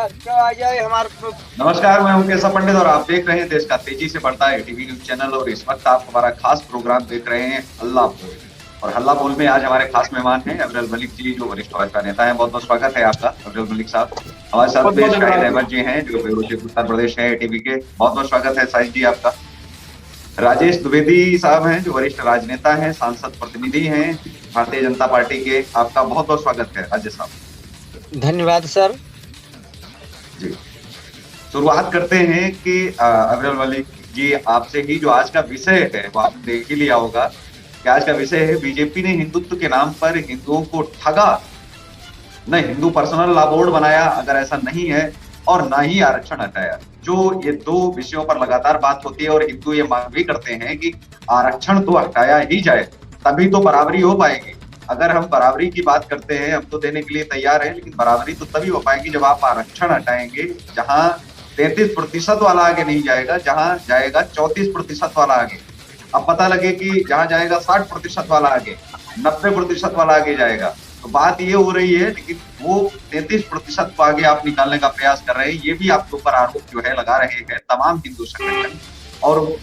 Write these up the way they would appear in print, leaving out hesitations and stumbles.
क्या आ जाए हमारे। नमस्कार, मैं हूं केशव पंडित और आप देख रहे हैं देश का तेजी से बढ़ता है टीवी न्यूज चैनल। और इस वक्त आप हमारा खास प्रोग्राम देख रहे हैं हल्ला बोल। और हल्ला बोल में आज हमारे खास मेहमान हैं अफजल मलिक जी, जो वरिष्ठ भाजपा नेता हैं। बहुत बहुत स्वागत है आपका अफजल मलिक साहब। हमारे साथ बहुत में बहुत शाहिद धन्यवाद। अहमद जी हैं, जो बेरोजगार उत्तर प्रदेश है टीवी के। बहुत बहुत स्वागत है शाहिद जी आपका। राजेश द्विवेदी साहब हैं, जो वरिष्ठ राजनेता हैं, सांसद प्रतिनिधि हैं भारतीय जनता पार्टी के। आपका बहुत बहुत स्वागत है राजेश साहब। धन्यवाद सर। जी, शुरुआत करते हैं कि अफजल मलिक जी आपसे ही, जो आज का विषय है वो आपने देख ही लिया होगा कि आज का विषय है बीजेपी ने हिंदुत्व के नाम पर हिंदुओं को ठगा, न हिंदू पर्सनल लॉ बोर्ड बनाया अगर ऐसा नहीं है, और ना ही आरक्षण हटाया। जो ये दो विषयों पर लगातार बात होती है और हिंदू ये मांग भी करते हैं कि आरक्षण तो हटाया ही जाए, तभी तो बराबरी हो पाएगी। अगर हम बराबरी की बात करते हैं, हम तो देने के लिए तैयार हैं, लेकिन बराबरी तो तभी हो पाएगी जब आप आरक्षण हटाएंगे। जहां 33% वाला आगे नहीं जाएगा, जहां जाएगा 34% वाला आगे। अब पता लगे कि जहां जाएगा 60% वाला आगे, 90% वाला आगे जाएगा, तो बात ये हो रही है। लेकिन वो 33% को आगे आप निकालने का प्रयास कर रहे हैं, ये भी आपके ऊपर आरोप जो है लगा रहे हैं तमाम हिंदू संगठन। और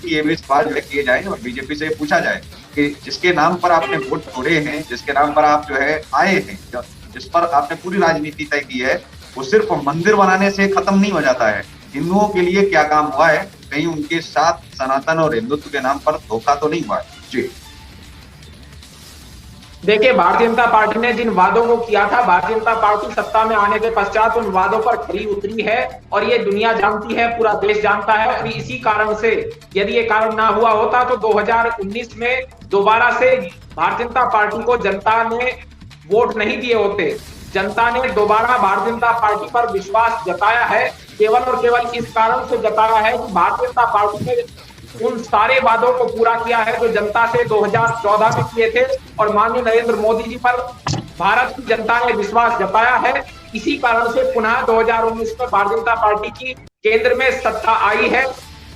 ये भी सवाल जो है किए जाए और बीजेपी से पूछा जाए कि जिसके नाम पर आपने वोट तोड़े हैं, जिसके नाम पर आप जो है आए हैं, जिस पर आपने पूरी राजनीति तय की है, वो सिर्फ मंदिर बनाने से खत्म नहीं हो जाता है। हिंदुओं के लिए क्या काम हुआ है, कहीं उनके साथ सनातन और हिंदुत्व के नाम पर धोखा तो नहीं हुआ है? जी देखिए, भारतीय जनता पार्टी ने जिन वादों को किया था, भारतीय जनता पार्टी सत्ता में आने के पश्चात उन वादों पर खरी उतरी है। और ये दुनिया जानती है, पूरा देश जानता है। और इसी कारण से, यदि ये कारण ना हुआ होता तो 2019 में दोबारा से भारतीय जनता पार्टी को जनता ने वोट नहीं दिए होते। जनता ने दोबारा भारतीय जनता पार्टी पर विश्वास जताया है, केवल और केवल इस कारण से जताया है कि भारतीय जनता पार्टी ने उन सारे वादों को पूरा किया है जो जनता से 2014 में किए थे। और माननीय नरेंद्र मोदी जी पर भारत की जनता ने विश्वास जताया है। इसी कारण से पुनः 2019 में भारतीय जनता पार्टी की केंद्र में सत्ता आई है,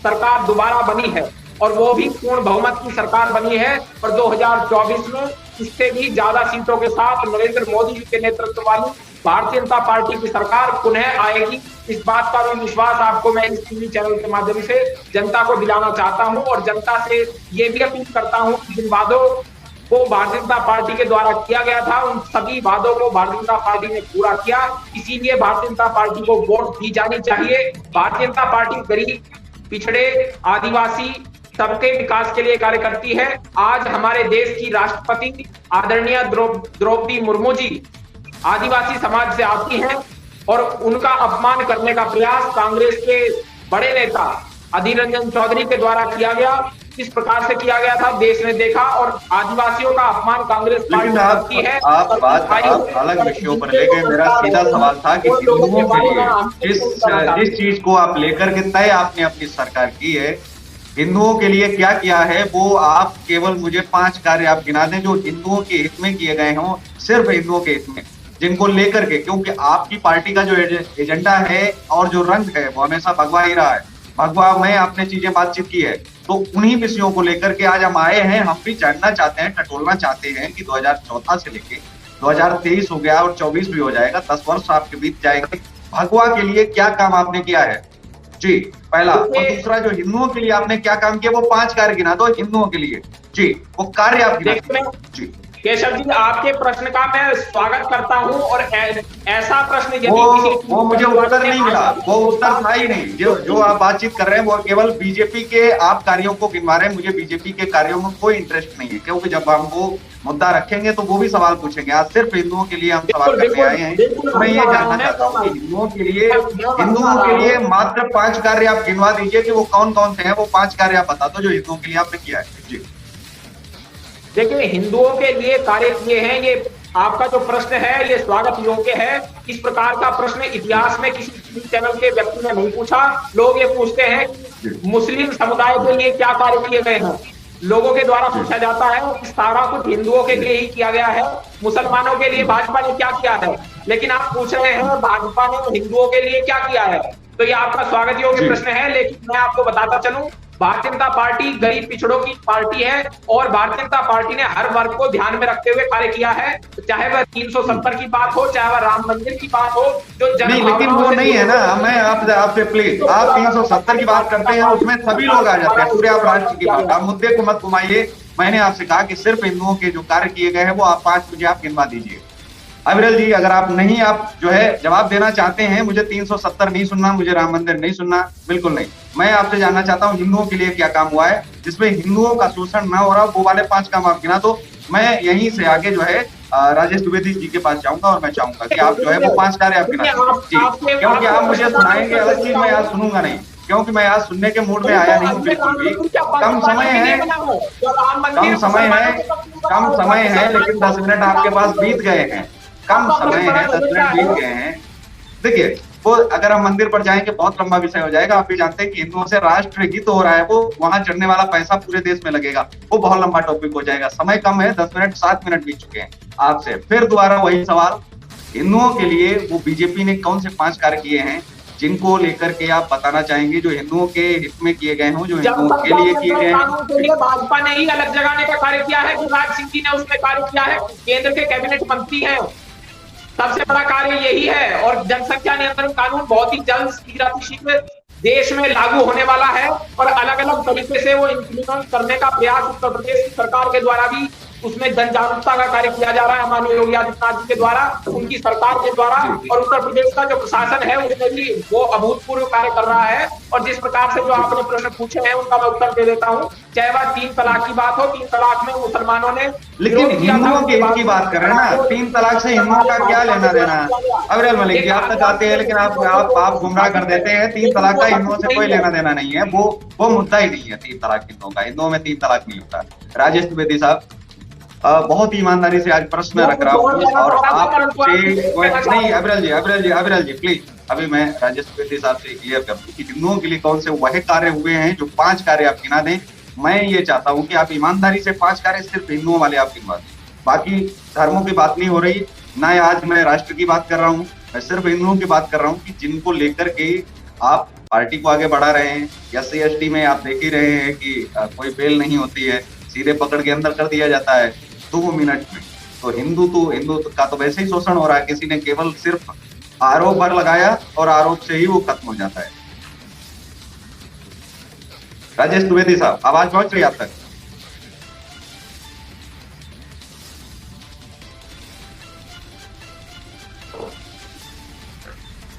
सरकार दोबारा बनी है, और वो भी पूर्ण बहुमत की सरकार बनी है। और 2024 में इससे भी ज्यादा सीटों के साथ नरेंद्र मोदी जी के नेतृत्व वाली भारतीय जनता पार्टी की सरकार पुनः आएगी। इस बात का भी विश्वास आपको मैं इस टीवी चैनल के माध्यम से जनता को दिलाना चाहता हूं। और जनता से ये भी अपील करता हूं कि जिन वादों को भारतीय जनता पार्टी के द्वारा किया गया था, उन सभी वादों को भारतीय जनता पार्टी ने पूरा किया। इसीलिए भारतीय जनता पार्टी को वोट दी जानी चाहिए। भारतीय जनता पार्टी गरीब, पिछड़े, आदिवासी सबके विकास के लिए कार्य करती है। आज हमारे देश की राष्ट्रपति आदरणीय द्रौपदी मुर्मू जी आदिवासी समाज से आती हैं, और उनका अपमान करने का प्रयास कांग्रेस के बड़े नेता अधीर रंजन चौधरी के द्वारा किया गया। किस प्रकार से किया गया था देश ने देखा। और आदिवासियों का अपमान कांग्रेस पार्टी करती है। आप बात आप अलग विषयों पर ले गए। मेरा सीधा सवाल था कि हिंदुओं के लिए जिस चीज को आप लेकर के तय आपने अपनी सरकार की है, हिंदुओं के लिए क्या किया है, वो आप केवल मुझे 5 कार्य आप गिना दें जो हिंदुओं के हित में किए गए हों, सिर्फ हिंदुओं के हित में, जिनको लेकर के। क्योंकि आपकी पार्टी का जो एजेंडा है और जो रंग है वो हमेशा भगवा ही रहा है। भगवा में आपने चीजें बातचीत की है, तो उन्हीं विषयों को लेकर के आज हम आए हैं। हम भी जानना चाहते हैं, टटोलना चाहते हैं कि 2014 से लेके 2023 हो गया और 24 भी हो जाएगा, 10 वर्ष आपके बीत जाएंगे। भगवा के लिए क्या काम आपने किया है? जी पहला। और दूसरा, जो हिंदुओं के लिए आपने क्या काम किया, वो 5 कार्य गिना दो हिंदुओं के लिए। जी वो कार्य आप गिना। जी केशव जी, आपके प्रश्न का मैं स्वागत करता हूं। और ऐसा प्रश्न यदि वो मुझे उत्तर नहीं मिला, वो उत्तर था ही नहीं। जो आप बातचीत कर रहे हैं वो केवल बीजेपी के आप कार्यों को गिनवा रहे हैं। मुझे बीजेपी के कार्यों में कोई इंटरेस्ट नहीं है, क्योंकि जब हम वो मुद्दा रखेंगे तो वो भी सवाल पूछेंगे। आज सिर्फ हिंदुओं के लिए हम सवाल करने आए हैं। तो मैं ये जानना चाहता हूँ कि हिंदुओं के लिए मात्र 5 कार्य आप गिनवा दीजिए कि वो कौन कौन से हैं। वो 5 कार्य आप बता दो जो हिंदुओं के लिए आपने किया है। जी देखिए, हिंदुओं के लिए कार्य किए हैं, ये आपका जो प्रश्न है ये स्वागत योग्य है। इस प्रकार का प्रश्न इतिहास में किसी टीवी चैनल के व्यक्ति ने नहीं पूछा। लोग ये पूछते हैं कि मुस्लिम समुदाय के लिए क्या कार्य किए गए हैं, लोगों के द्वारा पूछा जाता है। और सारा कुछ हिंदुओं के लिए ही किया गया है। मुसलमानों के लिए भाजपा ने क्या किया है, लेकिन आप पूछ रहे हैं भाजपा ने हिंदुओं के लिए क्या किया है। तो ये आपका स्वागत योग्य प्रश्न है। लेकिन मैं आपको बताता चलूं भारतीय जनता पार्टी गरीब पिछड़ों की पार्टी है और भारतीय जनता पार्टी ने हर वर्ग को ध्यान में रखते हुए कार्य किया है, चाहे वह 370 की बात हो, चाहे वह राम मंदिर की बात हो, जो नहीं, लेकिन वो नहीं है ना। मैं आपसे प्लीज, आप 370 की बात करते हैं, उसमें सभी लोग आ जाते हैं, पूरे आप राष्ट्र की बात, आप मुद्दे को मत घुमाइए। मैंने आपसे कहा कि सिर्फ हिंदुओं के जो कार्य किए गए हैं वो आप 5 मुझे आप गिनवा दीजिए। अविरल जी, अगर आप जो है जवाब देना चाहते हैं, मुझे 370 नहीं सुनना, मुझे राम मंदिर नहीं सुनना, बिल्कुल नहीं। मैं आपसे जानना चाहता हूँ हिंदुओं के लिए क्या काम हुआ है जिसमें हिंदुओं का शोषण ना हो रहा, वो वाले 5 काम आप गिना। तो मैं यहीं से आगे जो है राजेश द्विवेदी जी के पास जाऊंगा और मैं चाहूंगा कि आप जो है वो 5 कार्य आप गिना जी, क्योंकि आप मुझे सुनाएंगे अलग चीज, मैं आज सुनूंगा नहीं, क्योंकि मैं आज सुनने के मूड में आया नहीं हूँ बिल्कुल भी। कम समय है, कम समय है, लेकिन 10 मिनट आपके पास बीत गए हैं, कम समय है, 10 मिनट बीत गए हैं। देखिए, वो अगर हम मंदिर पर जाएंगे बहुत लंबा विषय हो जाएगा। आप भी जानते हैं कि हिंदुओं से राष्ट्रहित हो रहा है, वो वहां चढ़ने वाला पैसा पूरे देश में लगेगा, वो बहुत लंबा टॉपिक हो जाएगा। समय कम है, 10 मिनट 7 मिनट बीत चुके हैं। आपसे फिर दोबारा वही सवाल, हिंदुओं के लिए वो बीजेपी ने कौन से 5 कार्य किए हैं जिनको लेकर के आप बताना चाहेंगे, जो हिंदुओं के हित में किए गए हों, जो हिंदुओं के लिए किए गए हैं? भाजपा ने ही अलग जगाने का कार्य किया है, युवराज सिंह जी ने उसमें कार्य किया है, केंद्र के कैबिनेट मंत्री हैं, सबसे बड़ा कार्य यही है। और जनसंख्या नियंत्रण कानून बहुत ही जल्द शीघ्र देश में लागू होने वाला है और अलग अलग तरीके से वो इंप्लीमेंट करने का प्रयास उत्तर प्रदेश की सरकार के द्वारा भी, उसमें जन जागरूकता का कार्य किया जा रहा है माननीय योगी आदित्यनाथ जी के द्वारा, उनकी सरकार के द्वारा, और उत्तर प्रदेश का जो प्रशासन है उसमें भी वो अभूतपूर्व कार्य कर रहा है। और जिस प्रकार से जो आपने प्रश्न पूछे हैं उनका मैं उत्तर दे देता हूँ। चाहे वह 3 तलाक की बात हो, 3 तलाक में मुसलमानों ने, लेकिन हिंदुओं के हित की बात कर रहे हैं ना, 3 तलाक से हिंदुओं का क्या लेना देना? अविरल मलिक जी, आप तक आते हैं लेकिन आप गुमराह कर देते हैं। 3 तलाक का हिंदुओं से कोई लेना देना नहीं है, वो मुद्दा ही नहीं है 3 तलाक हिंदुओं का। हिंदुओं में 3 तलाक नहीं होता। राजेश द्विवेदी साहब, बहुत ईमानदारी से आज प्रश्न रख रहा हूँ और आपसे नहीं, अविरल जी प्लीज, अभी मैं राजेश द्विवेदी साहब से क्लियर कर दूं कि हिंदुओं के लिए कौन से वह कार्य हुए हैं, जो 5 कार्य आप गिना दें। मैं ये चाहता हूं कि आप ईमानदारी से 5 कार्य सिर्फ हिंदुओं वाले आप गिनवा दें, बाकी धर्मों की बात नहीं हो रही ना। आज मैं राष्ट्र की बात कर रहा हूँ, मैं सिर्फ हिंदुओं की बात कर रहा हूँ कि जिनको लेकर के आप पार्टी को आगे बढ़ा रहे हैं। SC/ST में आप देख ही रहे हैं कि कोई बेल नहीं होती है, सीधे पकड़ के अंदर कर दिया जाता है 2 मिनट में। तो हिंदू का तो वैसे ही शोषण हो रहा है, किसी ने केवल सिर्फ आरोप पर लगाया और आरोप से ही वो खत्म हो जाता है। राजेश द्विवेदी साहब, आवाज पहुंच रही है आप तक?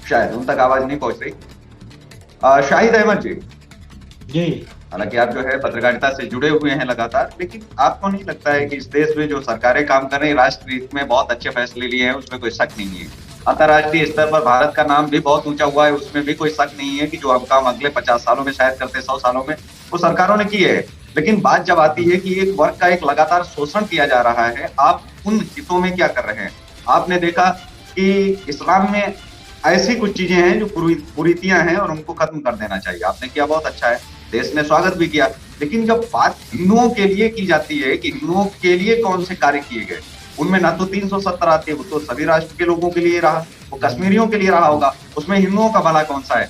शायद उन तक आवाज नहीं पहुंच रही। शाहिद अहमद जी, हालांकि आप जो है पत्रकारिता से जुड़े हुए हैं लगातार, लेकिन आपको नहीं लगता है कि इस देश में जो सरकारें काम कर रही है राष्ट्र हित में बहुत अच्छे फैसले लिए हैं, उसमें कोई शक नहीं है। अंतर्राष्ट्रीय स्तर पर भारत का नाम भी बहुत ऊंचा हुआ है, उसमें भी कोई शक नहीं है कि जो हम काम अगले 50 सालों में शायद करते 100 सालों में वो सरकारों ने किए है। लेकिन बात जब आती है कि एक वर्ग का एक लगातार शोषण किया जा रहा है, आप उन हितों में क्या कर रहे हैं? आपने देखा कि इस्लाम में ऐसी कुछ चीजें हैं जो कुरीतियां हैं और उनको खत्म कर देना चाहिए। आपने किया, बहुत अच्छा है, देश ने स्वागत भी किया। लेकिन जब बात हिंदुओं के लिए की जाती है कि हिंदुओं के लिए कौन से कार्य किए गए, उनमें ना तो 370 आते, वो तो सभी राष्ट्र के लोगों के लिए रहा, वो कश्मीरियों के लिए रहा होगा, उसमें हिंदुओं का भला कौन सा है?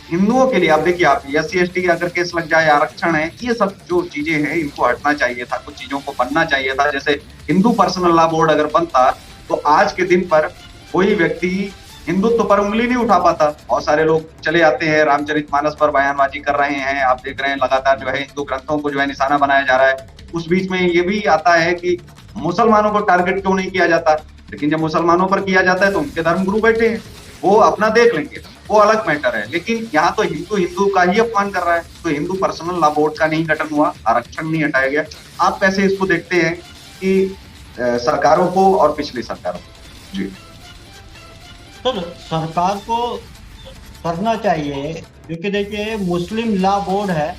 हिंदुओं के लिए आप देखिए, आप SC/ST अगर केस लग जाए, आरक्षण है, ये सब जो चीजें हैं इनको हटना चाहिए था, कुछ चीजों को बनना चाहिए था। जैसे हिंदू पर्सनल लॉ बोर्ड अगर बनता तो आज के दिन पर कोई व्यक्ति हिंदुत्व पर उंगली नहीं उठा पाता। बहुत सारे लोग चले आते हैं, रामचरितमानस पर बयानबाजी कर रहे हैं, आप देख रहे हैं लगातार जो है हिंदू ग्रंथों को जो है निशाना बनाया जा रहा है। उस बीच में ये भी आता है कि मुसलमानों को टारगेट क्यों नहीं किया जाता, लेकिन जब मुसलमानों पर किया जाता है तो उनके धर्मगुरु बैठे हैं, वो अपना देख लेंगे, वो अलग मैटर है। लेकिन यहाँ तो हिंदू का ही अपमान कर रहा है। तो हिंदू पर्सनल लॉ बोर्ड का नहीं गठन हुआ, आरक्षण नहीं हटाया गया। आप कैसे इसको देखते हैं कि सरकारों को और पिछली सरकारों को? जी सर, सरकार को करना चाहिए, क्योंकि देखिए मुस्लिम लॉ बोर्ड है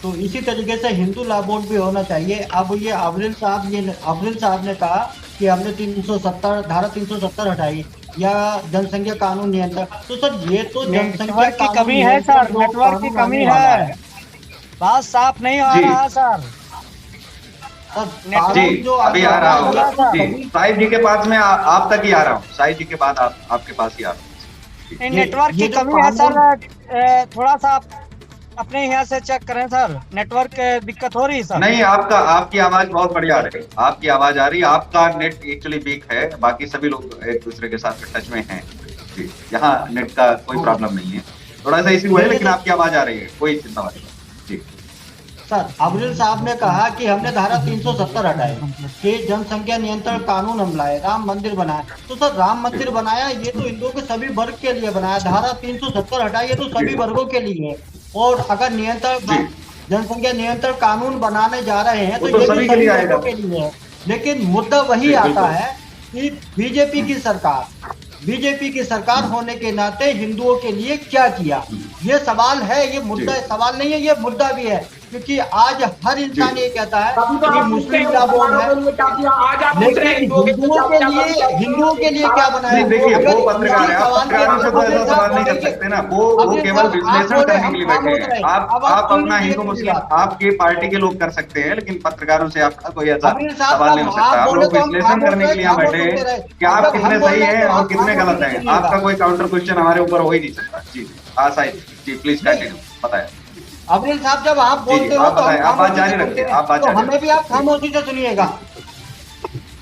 तो इसी तरीके से हिंदू लॉ बोर्ड भी होना चाहिए। अब ये अविरल साहब ने कहा कि हमने 370 धारा 370 हटाई या जनसंख्या कानून नियंत्रण, तो सर ये तो जनसंख्या की कमी है सर, नेटवर्क की कमी है, बात साफ नहीं आ रहा सर। जी अभी आ रहा होगा जी, साहिब जी के पास में आप तक ही आ रहा हूँ, साहिब जी के बाद आपके पास ही आ रहा हूँ। नेटवर्क की कमी है सर, थोड़ा सा अपने यहाँ से चेक करें सर, नेटवर्क दिक्कत हो रही है सर। नहीं, आपकी आवाज बहुत बढ़िया आ रही है, आपकी आवाज आ रही है। आपका नेट एक्चुअली वीक है, बाकी सभी लोग एक दूसरे के साथ टच में हैं जी। यहाँ नेट का कोई प्रॉब्लम नहीं है, थोड़ा सा इश्यू है, लेकिन आपकी आवाज आ रही है, कोई चिंता वाली बात जी। सर, अब्दुल साहब ने कहा कि हमने धारा 370 हटाए कि जनसंख्या नियंत्रण कानून हम लाए, राम मंदिर बनाए। तो सर, राम मंदिर बनाया ये तो हिंदुओं के सभी वर्ग के लिए बनाया, धारा 370 हटाई ये तो सभी वर्गों के लिए है। और अगर नियंत्रण जनसंख्या नियंत्रण कानून बनाने जा रहे हैं तो ये भी सभी वर्गों के लिए है। लेकिन मुद्दा वही आता है कि बीजेपी की सरकार होने के नाते हिंदुओं के लिए क्या किया, ये सवाल है। ये मुद्दा सवाल नहीं है, ये मुद्दा भी है, क्योंकि आज हर इंसान ये कहता है कि मुस्लिम लॉ बोर्ड है, लेकिन हिंदुओं के लिए क्या बनाया? देखिए, वो पत्रकार है, आप पत्रकारों से तो ऐसा सवाल नहीं कर सकते ना, वो केवल विश्लेषण करने के लिए बैठे हैं। आप अपना हिंदू मुस्लिम आपकी पार्टी के लोग कर सकते हैं, लेकिन पत्रकारों से आपका कोई ऐसा सवाल नहीं हो सकता। हम लोग विश्लेषण करने के लिए यहाँ बैठे हैं कि आप कितने सही हैं और कितने गलत हैं। आपका कोई काउंटर क्वेश्चन हमारे ऊपर हो ही नहीं सकता जी। हाँ साहिब जी, प्लीज कंटिन्यू, बताएं। अब्दुल साहब, जब आप बोलते हो तो आप बात जारी रखिए, आप बात जारी हमें भी आप खामोशी से सुनिएगा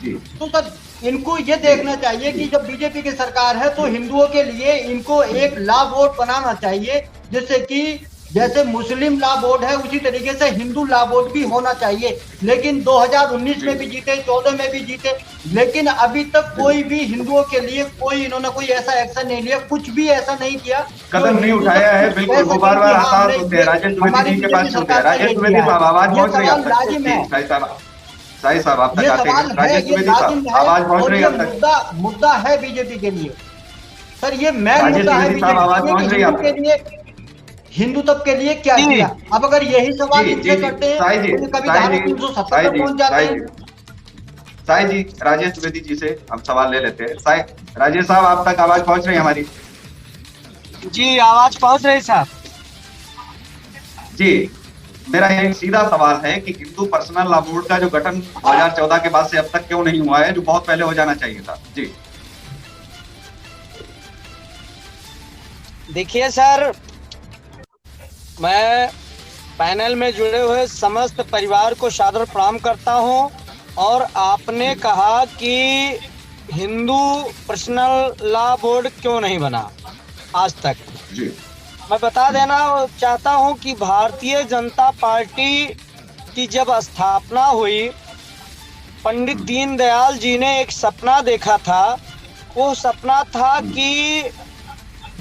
जी। तो सर, इनको ये देखना चाहिए कि जब बीजेपी की सरकार है तो हिंदुओं के लिए इनको एक लॉ बोर्ड बनाना चाहिए, जिससे कि जैसे मुस्लिम लॉ बोर्ड है उसी तरीके से हिंदू लॉ बोर्ड भी होना चाहिए। लेकिन 2019 में भी जीते, 14 में भी जीते, लेकिन अभी तक कोई भी हिंदुओं के लिए इन्होंने कोई ऐसा एक्शन नहीं लिया, कुछ भी ऐसा नहीं किया, कदम नहीं उठाया है। बिल्कुल, वो बार-बार हताश होते हैं। राजेश द्विवेदी जी के पास होते हैं। राजेश द्विवेदी साहब, आवाज पहुंच रही है आप तक? साहिब साहब, आप तक आते हैं? राजेश द्विवेदी साहब, आवाज पहुंच रही है आप तक? मुद्दा है बीजेपी के लिए सर, ये मैं राजेश द्विवेदी साहब, आवाज पहुंच रही है आप तक? हिंदू तब के लिए क्या किया? अब अगर यही सवाल इनसे करते हैं तो कभी धारा 370 तक पहुंच जाते हैं। साई जी, राजेश द्विवेदी जी से हम सवाल ले लेते हैं। साई, राजेश साहब, आप तक आवाज पहुंच रही है हमारी? जी, आवाज पहुंच रही साहब जी। मेरा एक सीधा सवाल है कि हिंदू पर्सनल लॉ बोर्ड का जो गठन 2014 के बाद से अब तक क्यों नहीं हुआ है, जो बहुत पहले हो जाना चाहिए था जी। देखिए सर, मैं पैनल में जुड़े हुए समस्त परिवार को सादर प्रणाम करता हूं। और आपने कहा कि हिंदू पर्सनल लॉ बोर्ड क्यों नहीं बना आज तक जी। मैं बता देना चाहता हूं कि भारतीय जनता पार्टी की जब स्थापना हुई, पंडित दीनदयाल जी ने एक सपना देखा था। वो सपना था कि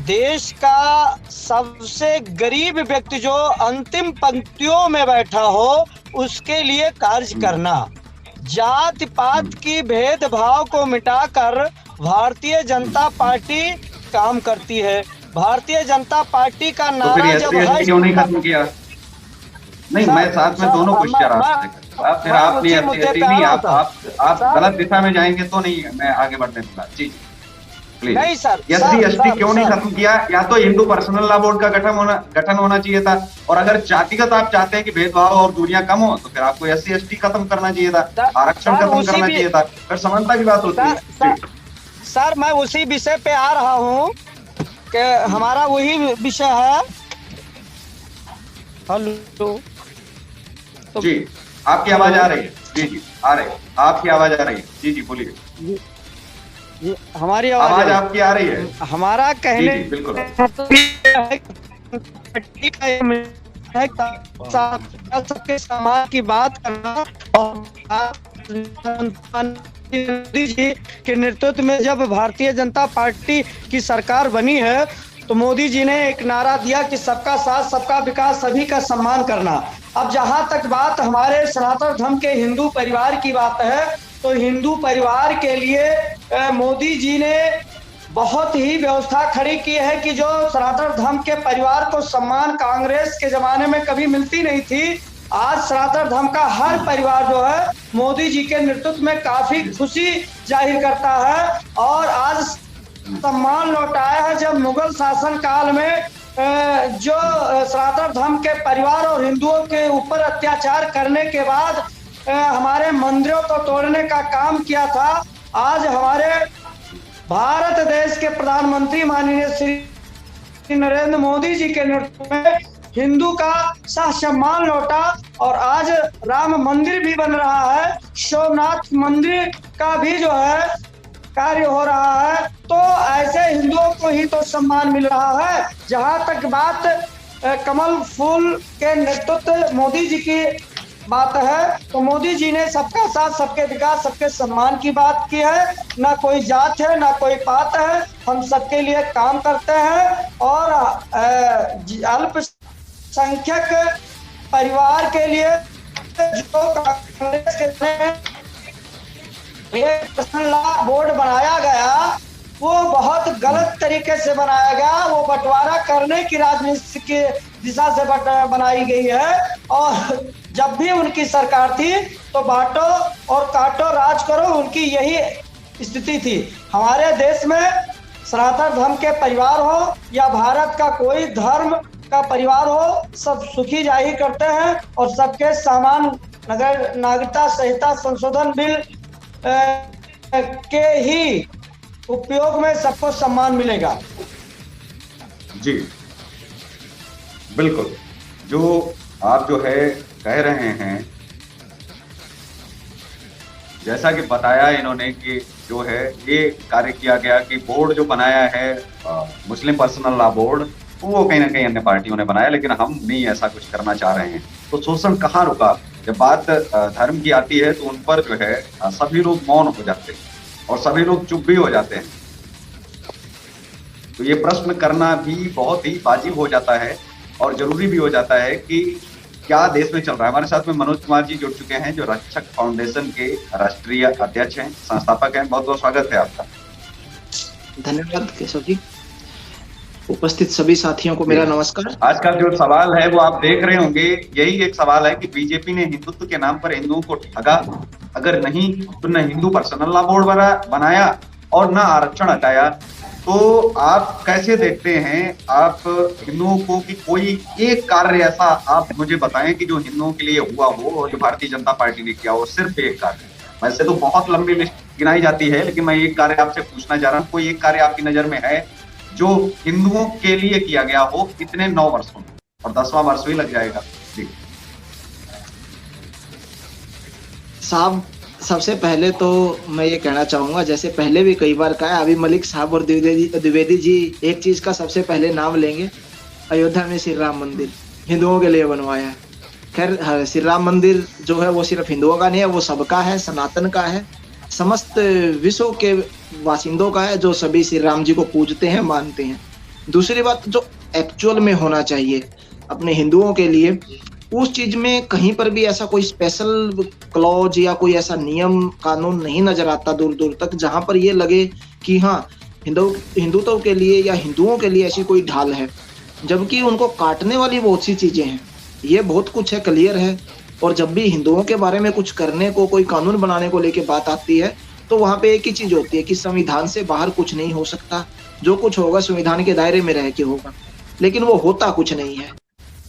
देश का सबसे गरीब व्यक्ति जो अंतिम पंक्तियों में बैठा हो उसके लिए कार्य करना। जाति पात की भेदभाव को मिटाकर भारतीय जनता पार्टी काम करती है। भारतीय जनता पार्टी का नारा जब है, क्यों नहीं खत्म किया? नहीं, मैं साथ में दोनों कुछ कह रहा हूँ। आप गलत दिशा में जाएंगे तो नहीं मैं आगे बढ़ने दूंगा जी। नहीं सर, एससी एसटी क्यों नहीं खत्म किया? या तो हिंदू पर्सनल लॉ बोर्ड का गठन होना चाहिए था, और अगर जातिगत आप चाहते हैं कि भेदभाव और दूरियां कम हो तो फिर आपको एससी एसटी खत्म करना चाहिए था, आरक्षण खत्म करना चाहिए था, फिर समानता की बात होती है। सर, मैं उसी विषय पे आ रहा हूँ कि हमारा वही विषय है। हेलो जी, आपकी आवाज आ रही है? जी जी आ रही है, आपकी आवाज आ रही है। जी जी बोलिए। हमारी आवाज आपकी आ रही है? हमारा कहने जी, बिल्कुल सबके समाज की बात करना। और मोदी जी के नेतृत्व में जब भारतीय जनता पार्टी की सरकार बनी है तो मोदी जी ने एक नारा दिया कि सबका साथ, सबका विकास, सभी का सम्मान करना। अब जहां तक बात हमारे सनातन धर्म के हिंदू परिवार की बात है तो हिंदू परिवार के लिए मोदी जी ने बहुत ही व्यवस्था खड़ी की है कि जो सनातन धर्म के परिवार को सम्मान कांग्रेस के जमाने में कभी मिलती नहीं थी, आज सनातन धर्म का हर परिवार जो है मोदी जी के नेतृत्व में काफी खुशी जाहिर करता है। और आज सम्मान लौटाया है जब मुगल शासन काल में जो सनातन धर्म के परिवार और हिंदुओं के ऊपर अत्याचार करने के बाद हमारे मंदिरों को तोड़ने का काम किया था। आज हमारे भारत देश के प्रधानमंत्री माननीय श्री नरेंद्र मोदी जी के नेतृत्व में हिंदू का सह सम्मान लौटा और आज राम मंदिर भी बन रहा है, सोमनाथ मंदिर का भी जो है कार्य हो रहा है। तो ऐसे हिंदुओं को ही तो सम्मान मिल रहा है। जहां तक बात कमल फूल के नेतृत्व मोदी जी की बात है, तो मोदी जी ने सबका साथ, सबके विकास, सबके सम्मान की बात की है। ना कोई जात है, ना कोई पात है, हम सबके लिए काम करते हैं। और अल्पसंख्यक परिवार के लिए जो कांग्रेस के पर्सनल लॉ बोर्ड बनाया गया, वो बहुत गलत तरीके से बनाया गया। वो बंटवारा करने की राजनीति की दिशा से बनाई गई है। और जब भी उनकी सरकार थी तो बांटो और काटो राज करो, उनकी यही स्थिति थी। हमारे देश में सनातन धर्म के परिवार हो या भारत का कोई धर्म का परिवार हो, सब सुखी जाहिर करते हैं और सबके समान नागरिकता संहिता संशोधन बिल के ही उपयोग में सबको सम्मान मिलेगा। जी बिल्कुल, जो आप जो है कह रहे हैं, जैसा कि बताया इन्होंने कि जो है ये कार्य किया गया कि बोर्ड जो बनाया है मुस्लिम पर्सनल लॉ बोर्ड, वो कहीं ना कहीं अन्य पार्टियों ने बनाया, लेकिन हम नहीं ऐसा कुछ करना चाह रहे हैं। तो शोषण कहाँ रुका? जब बात धर्म की आती है तो उन पर जो है सभी लोग मौन हो जाते हैं और सभी लोग चुप भी हो जाते हैं। तो ये प्रश्न करना भी बहुत ही वाजिब हो जाता है और जरूरी भी हो जाता है कि क्या देश में चल रहा है। हमारे साथ में मनोज कुमार जी जुड़ चुके हैं, जो रक्षक फाउंडेशन के राष्ट्रीय अध्यक्ष हैं, संस्थापक हैं। बहुत बहुत स्वागत है आपका। धन्यवाद केशव जी। उपस्थित सभी साथियों को मेरा नमस्कार। आज का जो सवाल है वो आप देख रहे होंगे, यही एक सवाल है कि बीजेपी ने हिंदुत्व के नाम पर हिंदुओं को ठगा। अगर नहीं तो न हिंदू पर्सनल लॉ बोर्ड बनाया और न आरक्षण हटाया। तो आप कैसे देखते हैं आप हिंदुओं को कि कोई एक कार्य ऐसा आप मुझे बताएं कि जो हिंदुओं के लिए हुआ हो और जो भारतीय जनता पार्टी ने किया हो, सिर्फ एक कार्य। वैसे तो बहुत लंबी लिस्ट गिनाई जाती है, लेकिन मैं एक कार्य आपसे पूछना चाह रहा हूँ, कोई एक कार्य आपकी नजर में है जो हिंदुओं के लिए किया गया हो इतने 9 वर्षों में? और 10वां वर्ष भी लग जाएगा। जी साहब, सबसे पहले तो मैं ये कहना चाहूंगा, जैसे पहले भी कई बार कहा, अभी मलिक साहब और द्विवेदी जी एक चीज का सबसे पहले नाम लेंगे, अयोध्या में श्री राम मंदिर हिंदुओं के लिए बनवाया है। खैर, श्री राम मंदिर जो है वो सिर्फ हिंदुओं का नहीं है, वो सबका है, सनातन का है, समस्त विश्व के वासिंदों का है, जो सभी श्री राम जी को पूजते हैं, मानते हैं। दूसरी बात, जो एक्चुअल में होना चाहिए अपने हिंदुओं के लिए, उस चीज में कहीं पर भी ऐसा कोई स्पेशल क्लॉज या कोई ऐसा नियम कानून नहीं नजर आता दूर दूर तक, जहां पर ये लगे कि हाँ हिंदुत्व के लिए या हिंदुओं के लिए ऐसी कोई ढाल है, जबकि उनको काटने वाली बहुत सी चीजें हैं। ये बहुत कुछ है, क्लियर है। और जब भी हिंदुओं के बारे में कुछ करने को, कोई कानून बनाने को लेके बात आती है, तो वहां पे एक ही चीज होती है कि संविधान से बाहर कुछ नहीं हो सकता, जो कुछ होगा संविधान के दायरे में रह के होगा, लेकिन वो होता कुछ नहीं है।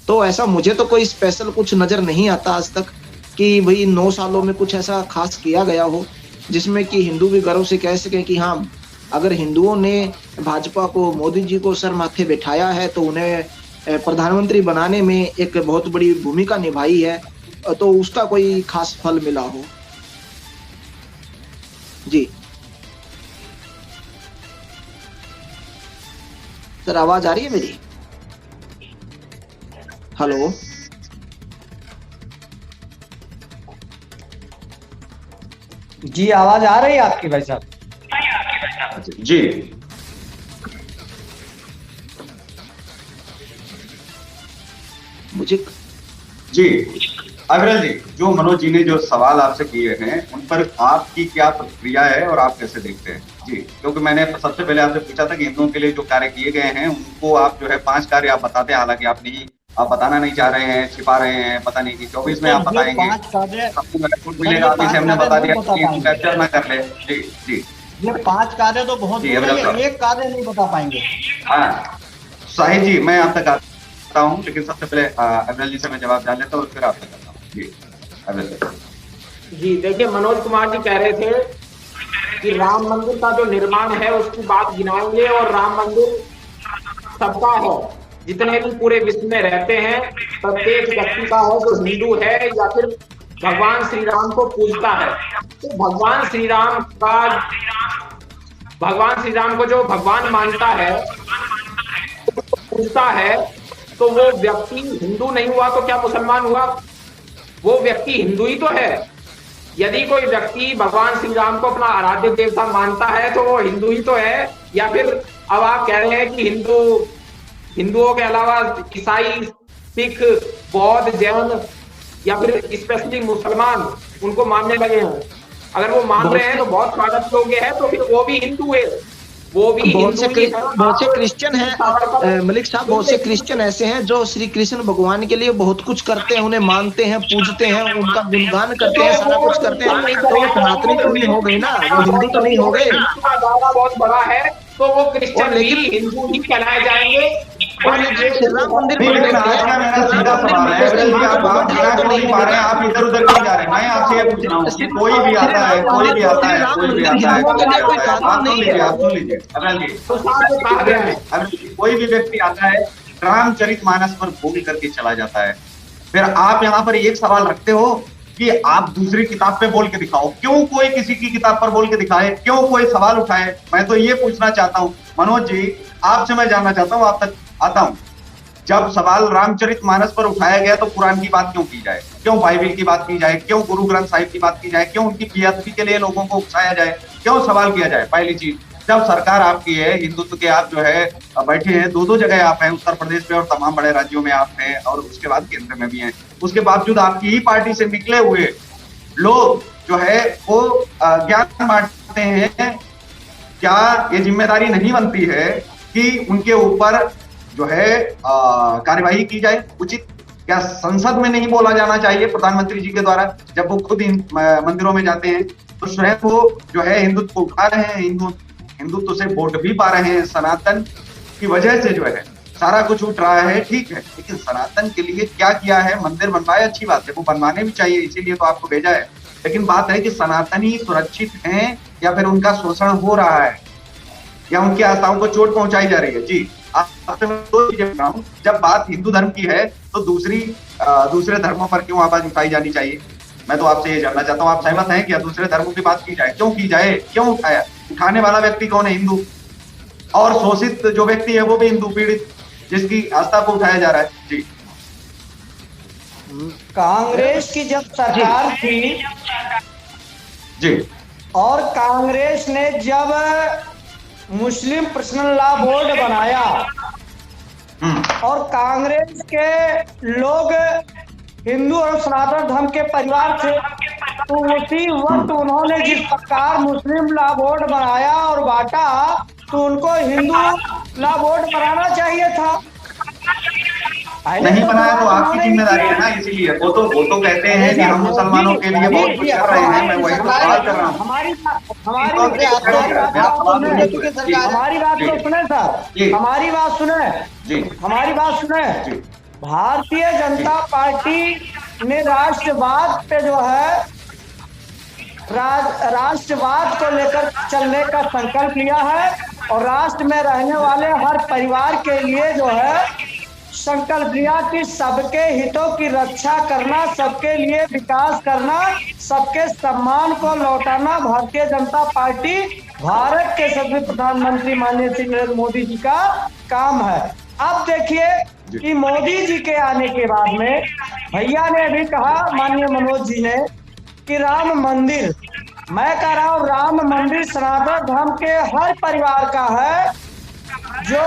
तो ऐसा मुझे तो कोई स्पेशल कुछ नजर नहीं आता आज तक कि भाई 9 सालों में कुछ ऐसा खास किया गया हो जिसमें कि हिंदू भी गर्व से कह सके कि हाँ, अगर हिंदुओं ने भाजपा को, मोदी जी को सर माथे बैठाया है तो उन्हें प्रधानमंत्री बनाने में एक बहुत बड़ी भूमिका निभाई है, तो उसका कोई खास फल मिला हो। जी सर, आवाज आ रही है मेरी? हेलो, जी आवाज आ रही है आपकी भाई साहब? जी मुझे जी अग्रल जी, जो मनोज जी ने जो सवाल आपसे किए हैं उन पर आपकी क्या प्रतिक्रिया है और आप कैसे देखते हैं? जी, क्योंकि मैंने सबसे पहले आपसे पूछा था कि हिंदुओं के लिए जो कार्य किए गए हैं उनको आप जो है 5 कार्य आप बताते हैं, हालांकि आप बताना नहीं चाह रहे हैं, छिपा रहे हैं, पता नहीं कि 24 में आप बताएंगे, आपको मिलेगा। अभी से हमने बता दिया कि कैप्चर ना कर ले। जी जी, ये 5 कार्य तो बहुत जी, एक कार्य नहीं बता पाएंगे। हाँ शाहिद जी, मैं आप तक आता हूँ, लेकिन सबसे पहले अग्रल जी से मैं जवाब जान लेता हूँ और फिर आप तक आता हूँ। जी अग्रल जी, देखिए मनोज कुमार जी कह रहे थे कि राम मंदिर का जो निर्माण है उसकी बात गिनाएंगे और राम मंदिर सबका है। जितने भी पूरे विश्व में रहते हैं, प्रत्येक व्यक्ति का है जो हिंदू है या फिर भगवान श्री राम को पूजता है। तो भगवान श्री राम को जो भगवान मानता है, पूजता है, तो वो व्यक्ति हिंदू नहीं हुआ तो क्या मुसलमान हुआ? वो व्यक्ति हिंदू ही तो है। यदि कोई व्यक्ति भगवान श्री राम को अपना आराध्य देवता मानता है तो वो हिंदू ही तो है। या फिर अब आप कह रहे हैं कि हिंदुओं के अलावा ईसाई, सिख, बौद्ध, जैन या फिर स्पेशली मुसलमान उनको मानने लगे हैं। अगर वो मान रहे हैं तो बहुत स्वागत योग्य है, तो फिर वो भी हिंदू है, वो भी बहुत से क्रिश्चियन हैं मलिक साहब, बहुत से क्रिश्चियन ऐसे हैं जो श्री कृष्ण भगवान के लिए बहुत कुछ करते हैं, उन्हें मानते हैं, पूजते हैं, उनका गुणगान करते हैं, सारा कुछ करते हैं। तो वो सनातनी तो नहीं हो गई ना, वो हिंदू तो नहीं हो गए। बहुत बड़ा है तो वो क्रिश्चियन भी हिंदू ही कहलाए जाएंगे। श्री राम मंदिर आज का मेरा सीधा सवाल है, आप नहीं पा रहे हैं, आप इधर उधर नहीं जा रहे हैं। मैं आपसे ये पूछ रहा हूँ, कोई भी आता है, आप सुन लीजिए, आप सुन लीजिए अमल जी। कोई भी व्यक्ति आता है, रामचरितमानस पर बोल करके चला जाता है, फिर आप यहाँ पर एक सवाल रखते हो कि आप दूसरी किताब पे बोल के दिखाओ। क्यों कोई किसी की किताब पर बोल के दिखाए? क्यों कोई सवाल उठाए? मैं तो ये पूछना चाहता हूँ मनोज जी, आपसे मैं जानना चाहता हूँ, आप तक आता हूँ। जब सवाल रामचरितमानस पर उठाया गया तो कुरान की बात क्यों की जाए? क्यों बाइबिल की बात की जाए? क्यों गुरु ग्रंथ साहिब की बात की जाए? क्यों उनकी बेअदबी के लिए लोगों को उकसाया जाए? क्यों सवाल किया जाए? पहली चीज, जब सरकार आपकी है, हिंदुत्व के आप जो है बैठे हैं, दो जगह आप हैं, उत्तर प्रदेश में और तमाम बड़े राज्यों में आप हैं, और उसके बाद केंद्र में भी हैं। उसके बावजूद आपकी ही पार्टी से निकले हुए लोग जो है वो ज्ञान बांटते हैं। क्या ये जिम्मेदारी नहीं बनती है कि उनके ऊपर जो है कार्यवाही की जाए उचित? क्या संसद में नहीं बोला जाना चाहिए प्रधानमंत्री जी के द्वारा, जब वो खुद मंदिरों में जाते हैं तो स्वयं वो जो है हिंदुत्व को उठा रहे हैं, हिंदुत्व से वोट भी पा रहे हैं, सनातन की वजह से जो है सारा कुछ उठ रहा है, ठीक है, लेकिन सनातन के लिए क्या किया है? मंदिर बनवाए, अच्छी बात है, वो बनवाने भी चाहिए, इसीलिए तो आपको भेजा है। लेकिन बात है कि सनातनी सुरक्षित हैं या फिर उनका शोषण हो रहा है या उनकी आस्थाओं को चोट पहुंचाई जा रही है? जी, आपसे मैं दो चीजें बता रहा हूं, जब बात हिंदू धर्म की है तो दूसरे धर्मों पर क्यों आवाज उठाई जानी चाहिए? मैं तो आपसे ये जानना चाहता हूँ, आप सहमत हैं कि दूसरे धर्मों की बात की जाए? क्यों की जाए? क्यों उठाया? उठाने वाला व्यक्ति कौन है? हिंदू। और शोषित जो व्यक्ति है वो भी हिंदू, पीड़ित, जिसकी आस्था को उठाया जा रहा है। जी, कांग्रेस की जब सरकार थी जी, और कांग्रेस ने जब मुस्लिम पर्सनल लॉ बोर्ड बनाया और कांग्रेस के लोग हिंदू और सनातन धर्म के परिवार थे, तो उसी वक्त उन्होंने जिस प्रकार मुस्लिम लॉ बोर्ड बनाया और बांटा, तो उनको हिंदू लॉ बोर्ड बनाना चाहिए था। नहीं बनाया तो आपकी जिम्मेदारी है ना, इसीलिए वो तो कहते हैं कि हम मुसलमानों के लिए बहुत कुछ कर रहे हैं। मैं वही तो सवाल कर रहा हूँ। हमारी बात तो सुने सर, हमारी बात सुने। भारतीय जनता पार्टी ने राष्ट्रवाद पे जो है राष्ट्रवाद को लेकर चलने का संकल्प लिया है और राष्ट्र में रहने वाले हर परिवार के लिए जो है संकल्प लिया कि सबके हितों की रक्षा करना, सबके लिए विकास करना, सबके सम्मान को लौटाना भारतीय जनता पार्टी, भारत के सभी प्रधानमंत्री माननीय श्री नरेंद्र मोदी जी का काम है। अब देखिए कि मोदी जी के आने के बाद में भैया ने अभी कहा, माननीय मनोज जी ने, कि राम मंदिर, मैं कह रहा हूँ राम मंदिर सनातन धर्म के हर परिवार का है, जो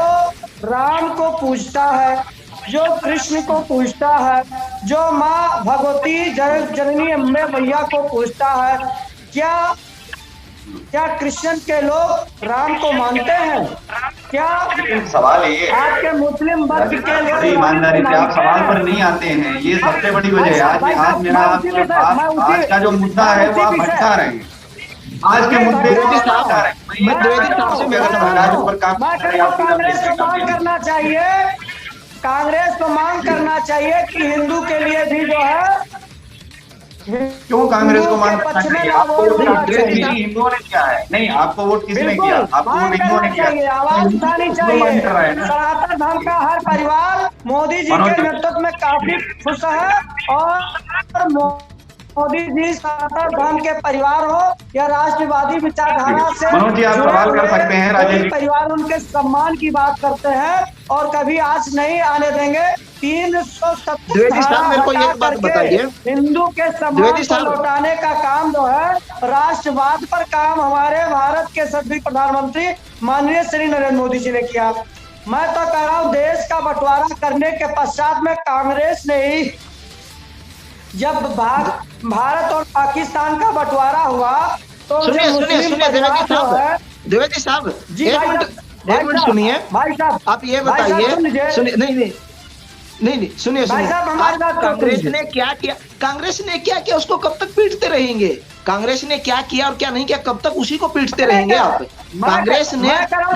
राम को पूजता है, जो कृष्ण को पूजता है, जो माँ भगवती जननी अम्बे मैया को पूजता है। क्या क्रिश्चियन के लोग राम को मानते हैं? क्या सवाल ये आपके मुस्लिम वर्ग के लोग ईमानदारी से आप सवाल पर नहीं आते हैं, ये सबसे बड़ी वजह है। आज मेरा आज का जो मुद्दा है वो आप भटका रहे हैं। आज के मुद्दे को कांग्रेस को मांग करना चाहिए कि हिंदू के लिए भी जो है क्यों कांग्रेस को मान करना चाहिए? आपको वोट हिंदुओं ने किया है, नहीं आपको वोट किसने किया? आपको वोट हिंदुओं ने किया। आवाज उठानी चाहिए। सनातन धर्म का हर परिवार मोदी जी के नेतृत्व में काफी खुश है, और मोदी जी सनातन धर्म के परिवार हो या राष्ट्रवादी विचारधारा से मनोज जी, आप सवाल कर सकते हैं। राजेश जी, परिवार उनके सम्मान की बात करते हैं और कभी आज नहीं आने देंगे। 370 द्विवेदी साहब, मेरे को एक बात बताइए, हिंदू के सम्मान को लौटाने का काम जो है राष्ट्रवाद पर काम हमारे भारत के सभी प्रधानमंत्री माननीय श्री नरेंद्र मोदी जी ने किया। मैं तो कह रहा हूँ देश का बंटवारा करने के पश्चात में कांग्रेस ने ही, जब भारत और पाकिस्तान का बंटवारा हुआ तो द्विवेदी साहब एक मिनट सुनिए भाई साहब, आप ये बताइए, सुनिए, नहीं सुनिए, कांग्रेस ने क्या किया? कांग्रेस ने क्या किया उसको कब तक पीटते रहेंगे? कांग्रेस ने क्या किया और क्या नहीं किया, कब तक उसी को पीटते रहेंगे आप? कांग्रेस ने,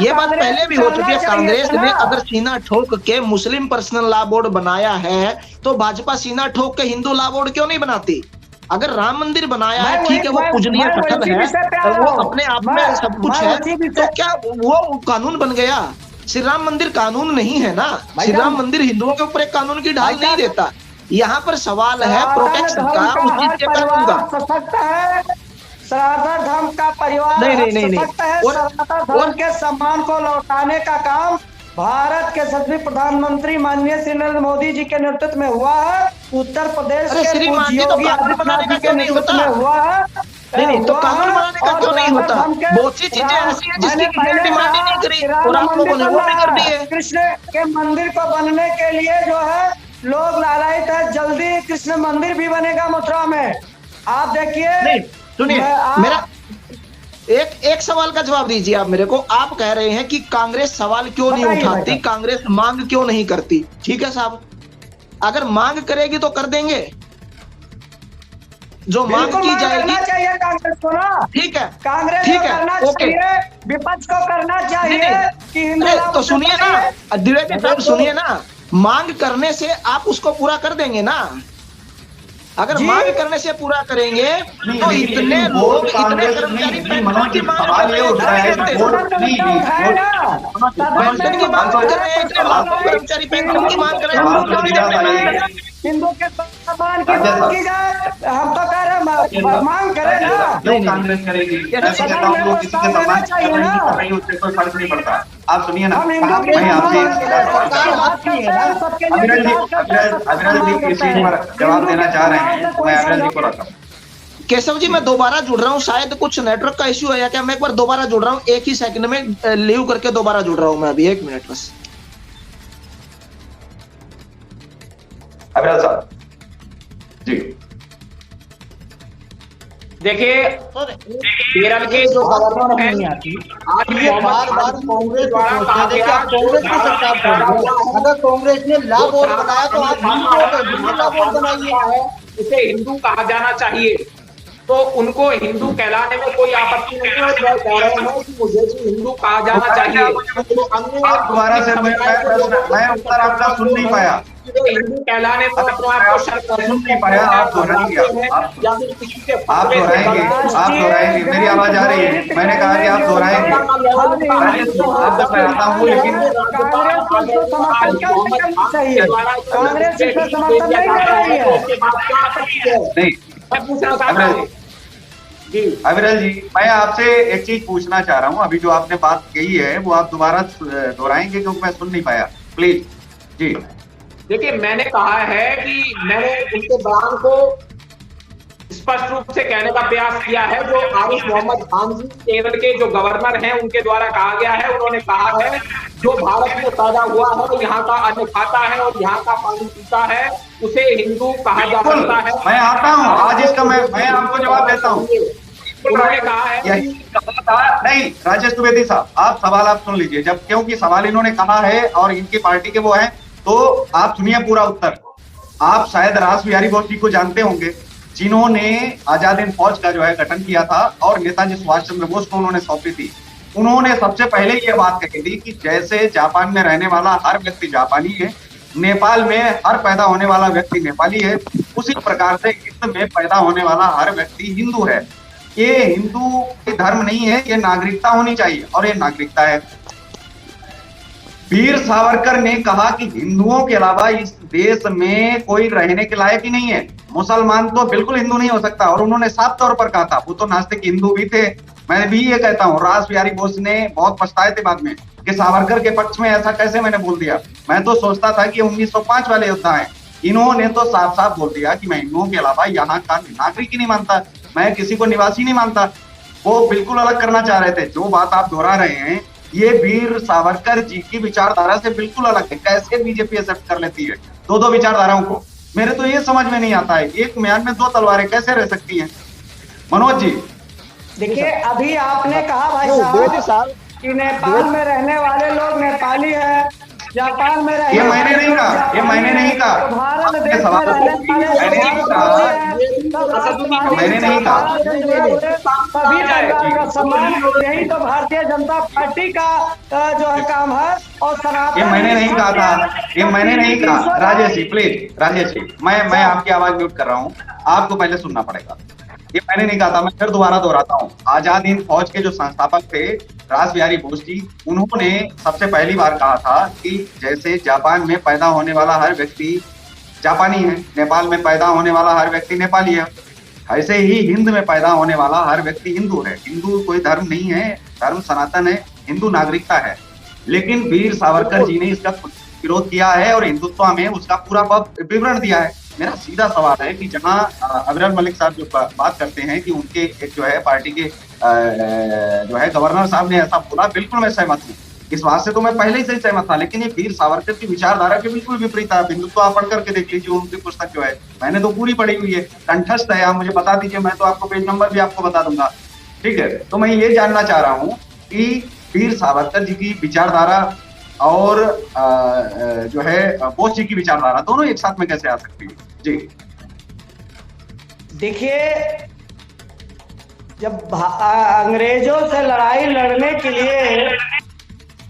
ये बात पहले भी हो चुकी है, कांग्रेस ने अगर सीना ठोक के मुस्लिम पर्सनल लॉ बोर्ड बनाया है तो भाजपा सीना ठोक के हिंदू लॉ बोर्ड क्यों नहीं बनाती? अगर राम मंदिर बनाया है, ठीक है, वो पूजनीय कथन है, वो अपने आप में सब कुछ है, तो क्या वो कानून बन गया? श्री राम मंदिर कानून नहीं है ना। श्री राम मंदिर हिंदुओं के ऊपर एक कानून की ढाल नहीं देता। यहाँ पर सवाल है प्रोटेक्शन का, उस चीज के कानून का। सनातन धर्म का परिवार नहीं। सनातन धर्म के सम्मान को लौटाने का काम भारत के सभी प्रधानमंत्री माननीय श्री नरेंद्र मोदी जी के नेतृत्व में हुआ है। उत्तर प्रदेश के योगी आदित्यनाथ जी के नेतृत्व में हुआ है। नहीं, तो कानून बनाने का क्यों नहीं होता? बहुत सी चीजें ऐसी हैं जिसकी किसी ने डिमांड ही नहीं करी और आप लोगों ने वो भी कर दी है। कृष्ण के मंदिर को बनने के लिए जो है लोग लालायित है, जल्दी कृष्ण मंदिर भी बनेगा मथुरा में। आप देखिए, सुनिए, मेरा एक सवाल का जवाब दीजिए आप मेरे को। आप कह रहे हैं कि कांग्रेस सवाल क्यों नहीं उठाती, कांग्रेस मांग क्यों नहीं करती? ठीक है साहब, अगर मांग करेगी तो कर देंगे, जो मांग की जाएगी चाहिए कांग्रेस को ना। ठीक है, कांग्रेस ठीक को है, करना चाहिए, विपक्ष को करना चाहिए कि अरे तो सुनिए ना द्विवेदी साहब, सुनिए ना, मांग करने से आप उसको पूरा कर देंगे ना। अगर मांग करने से पूरा करेंगे तो इतने लोग, इतने कर्मचारी पेंशन की मांग कर रहे हैं, पेंशन की मांग कर रहे हैं, इतने लाखों कर्मचारी पेंशन की मांग कर रहे हैं, हिंदू के सम्मान की बात की जाए, हम तो कह रहे हैं मांग करें ना। नहीं, कांग्रेस करेगी। ऐसे कहता हूँ लोग किसी के सम्मान नहीं, उससे कोई फर्क नहीं पड़ता। आप सुनिए ना, मैं आपसे अविरल जी इस चीज पर जवाब देना चाह रहे हैं, मैं अविरल जी को रखता हूँ। केशव जी, मैं दोबारा जुड़ रहा हूँ, शायद कुछ नेटवर्क का इश्यू है या क्या? मैं एक बार दोबारा जुड़ रहा हूँ, एक ही सेकंड में लीव करके दोबारा जुड़ रहा हूँ मैं अभी, 1 मिनट बस। अविरल साहब जी, देखिए केरल के जो गवर्नर हैं, आज ये बार बार कांग्रेस को सोचते हैं, कांग्रेस की सरकार कर रही है। अगर कांग्रेस ने लॉ बोर्ड बनाया तो आप हिंदू लॉ बोर्ड बनाइए, उसे हिंदू कहा जाना चाहिए, तो उनको हिंदू कहलाने में कोई आपत्ति नहीं है। मैं कह रहा हूँ कि मुझे भी हिंदू कहा जाना चाहिए। आप दोबारा से, मैं उत्तर आपका सुन नहीं पाया। हिंदू कहलाने में अपने आप को शर्त सुन नहीं पाया, आप दोहराएंगे, आप दोहराएंगे, मेरी आवाज आ रही है, मैंने कहा कि आप दोहराएंगे। आप तो कहता हूँ, लेकिन नहीं, अविरल जी, मैं आपसे एक चीज पूछना चाह रहा हूँ। अभी जो आपने बात कही है वो आप दोबारा दोहराएंगे क्योंकि मैं सुन नहीं पाया, प्लीज जी। देखिए, मैंने कहा है कि मैंने उनके बयान को स्पष्ट रूप से कहने का प्रयास किया है। जो आरिफ मोहम्मद खान जी केरल के जो गवर्नर हैं उनके द्वारा कहा गया है, उन्होंने कहा है जो भारत में पैदा हुआ है, यहाँ का अन्न खाता है और यहाँ का पानी पीता है, उसे हिंदू कहा जा सकता है। मैं आता हूँ आज इसका, मैं आपको जवाब देता हूँ। उन्होंने कहा है नहीं, राजेश द्विवेदी साहब, आप सवाल आप सुन लीजिए, जब क्योंकि सवाल इन्होंने कहा है और इनकी पार्टी के वो है, तो आप सुनिए पूरा उत्तर। आप शायद रास बिहारी बोस जी को जानते होंगे, जिन्होंने आजाद हिंद फौज का जो है गठन किया था और नेताजी सुभाष चंद्र बोस को उन्होंने सौंपी थी। उन्होंने सबसे पहले ये बात कही थी कि जैसे जापान में रहने वाला हर व्यक्ति जापानी है, नेपाल में हर पैदा होने वाला व्यक्ति नेपाली है, उसी प्रकार से हिंद में पैदा होने वाला हर व्यक्ति हिंदू है। ये हिंदू धर्म नहीं है, ये नागरिकता होनी चाहिए और ये नागरिकता है। वीर सावरकर ने कहा कि हिंदुओं के अलावा इस देश में कोई रहने के लायक ही नहीं है। मुसलमान तो बिल्कुल हिंदू नहीं हो सकता, और उन्होंने साफ तौर पर कहा था। वो तो नास्तिक हिंदू भी थे। मैं भी ये कहता हूँ, रास बिहारी बोस ने बहुत पछताए थे बाद में कि सावरकर के पक्ष में ऐसा कैसे मैंने बोल दिया। मैं तो सोचता था कि 1905 वाले योद्धा हैं। इन्होंने तो साफ साफ बोल दिया कि मैं हिंदुओं के अलावा यहाँ का नागरिक ही नहीं मानता, मैं किसी को निवासी नहीं मानता। वो बिल्कुल अलग करना चाह रहे थे। जो बात आप दोहरा रहे हैं, ये वीर सावरकर जी की विचारधारा से बिल्कुल अलग है। कैसे बीजेपी एक्सेप्ट कर लेती है दो विचारधाराओं को? मेरे तो ये समझ में नहीं आता है, एक म्यान में दो तलवारें कैसे रह सकती हैं? मनोज जी देखिए, अभी आपने कहा भाई साहब कि नेपाल में रहने वाले लोग नेपाली है, जापान में रहने ये मैंने नहीं कहा, ये मैंने नहीं कहा। भारत आपके देश में सवाल रहने को वाले मैंने नहीं कहा, मैंने नहीं कहा। सभी परिवार का सम्मान, यही तो भारतीय जनता पार्टी का जो है काम है। और सनातन ये मैंने नहीं कहा था, ये मैंने नहीं कहा। राजेश जी प्लीज, राजेश जी मैं आपकी आवाज म्यूट कर रहा हूँ, आपको पहले सुनना पड़ेगा। ये मैंने नहीं कहा था, मैं फिर दोबारा दोहराता हूँ। आजाद हिंद फौज के जो संस्थापक थे रास बिहारी बोस जी, उन्होंने सबसे पहली बार कहा था कि जैसे जापान में पैदा होने वाला हर व्यक्ति जापानी है, नेपाल में पैदा होने वाला हर व्यक्ति नेपाली है, ऐसे ही हिंद में पैदा होने वाला हर व्यक्ति हिंदू है। हिंदू कोई धर्म नहीं है, धर्म सनातन है, हिंदू नागरिकता है। लेकिन वीर सावरकर जी ने इसका विरोध किया है और हिंदुत्व में उसका पूरा विवरण दिया है। मेरा सीधा सवाल है कि जहां अबरल मलिक साहब जो बात करते हैं कि उनके एक जो है पार्टी के जो है गवर्नर साहब ने ऐसा बोला, बिल्कुल मैं सहमत हूँ। इस बात से तो मैं पहले ही से सहमत था, लेकिन ये वीर सावरकर की विचारधारा के बिल्कुल विपरीत है। हिंदुत्व आप पढ़ करके देख लीजिए, उनकी पुस्तक जो है मैंने तो पूरी पढ़ी हुई है, कंठस्थ है। आप मुझे बता दीजिए, मैं तो आपको पेज नंबर भी आपको बता दूंगा। ठीक है, तो मैं ये जानना चाह रहा हूँ कि वीर सावरकर जी की विचारधारा और जो है बोस जी की विचारधारा दोनों एक साथ में कैसे आ सकती है? जी देखिए, जब अंग्रेजों से लड़ाई लड़ने के लिए,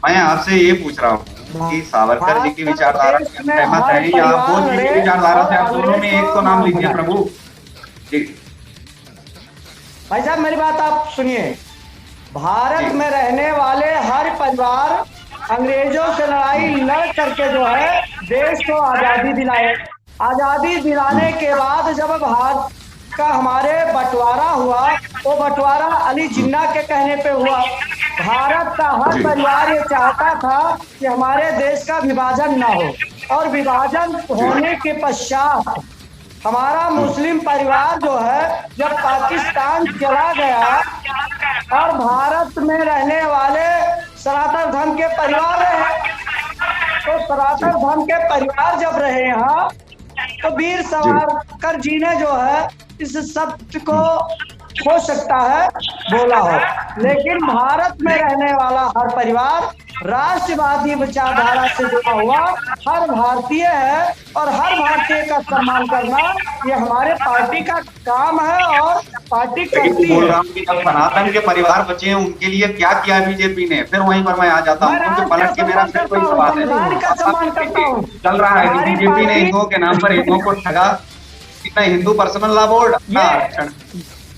मैं आपसे ये पूछ रहा हूँ कि सावरकर जी की विचारधारा से सहमत है या बोस जी की विचारधारा से? आप दोनों में एक तो नाम लीजिए प्रभु। जी भाई साहब, मेरी बात आप सुनिए। भारत में रहने वाले हर परिवार अंग्रेजों से लड़ाई लड़ करके जो है देश को आजादी दिलाए। आजादी दिलाने के बाद जब भारत का हमारे बंटवारा हुआ, वो बंटवारा अली जिन्ना के कहने पे हुआ। भारत का हर परिवार ये चाहता था कि हमारे देश का विभाजन ना हो, और विभाजन होने के पश्चात हमारा मुस्लिम परिवार जो है जब पाकिस्तान चला गया और भारत में रहने वाले सनातन धर्म के परिवार रहे, तो सनातन धर्म के परिवार जब रहे यहाँ, तो वीर सावरकर जी ने जो है इस शब्द को हो सकता है बोला हो, लेकिन भारत में रहने वाला हर परिवार राष्ट्रवादी विचारधारा से जुड़ा हुआ हर भारतीय है, और हर भारतीय का सम्मान करना ये हमारे पार्टी का काम है और पार्टी करती है। बोल रहा हूँ कि जब सनातन के परिवार बचे हैं, उनके लिए क्या किया बीजेपी ने? फिर वहीं पर मैं आ जाता हूँ, क्योंकि पलट के मेरा फिर कोई सवाल है। चल रहा है कि बीजेपी ने हिंदुओं के नाम पर हिंदुओं को ठगा, कितना हिंदू पर्सनल लॉ बोर्ड आरक्षण।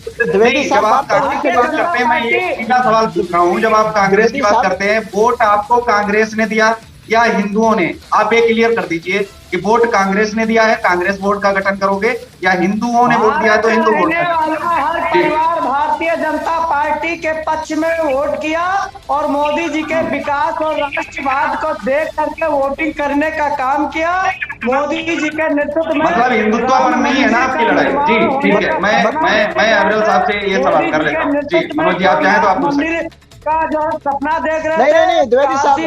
जब आप कांग्रेस की बात करते हैं, मैं ये सीधा सवाल पूछ रहा हूँ, जब आप कांग्रेस की बात करते हैं, वोट आपको कांग्रेस ने दिया या हिंदुओं ने? आप ये क्लियर कर दीजिए कि वोट कांग्रेस ने दिया है, कांग्रेस बोर्ड का गठन करोगे, या हिंदुओं ने वोट दिया है तो हिंदू बोर्ड का? हर परिवार भारतीय जनता पार्टी के पक्ष में वोट किया और मोदी जी के विकास और राष्ट्रवाद को देख करके वोटिंग करने का काम किया। मोदी जी के नेतृत्व में मतलब हिंदुत्व पर नहीं है ना आपकी लड़ाई? जी ठीक है, मैं अब्दुल साहब से ये सवाल कर लेता हूँ। जी मनोज जी, आप चाहें तो आप पूछ सकते हैं। का जो सपना देख रहे थे, नहीं द्विवेदी साहब,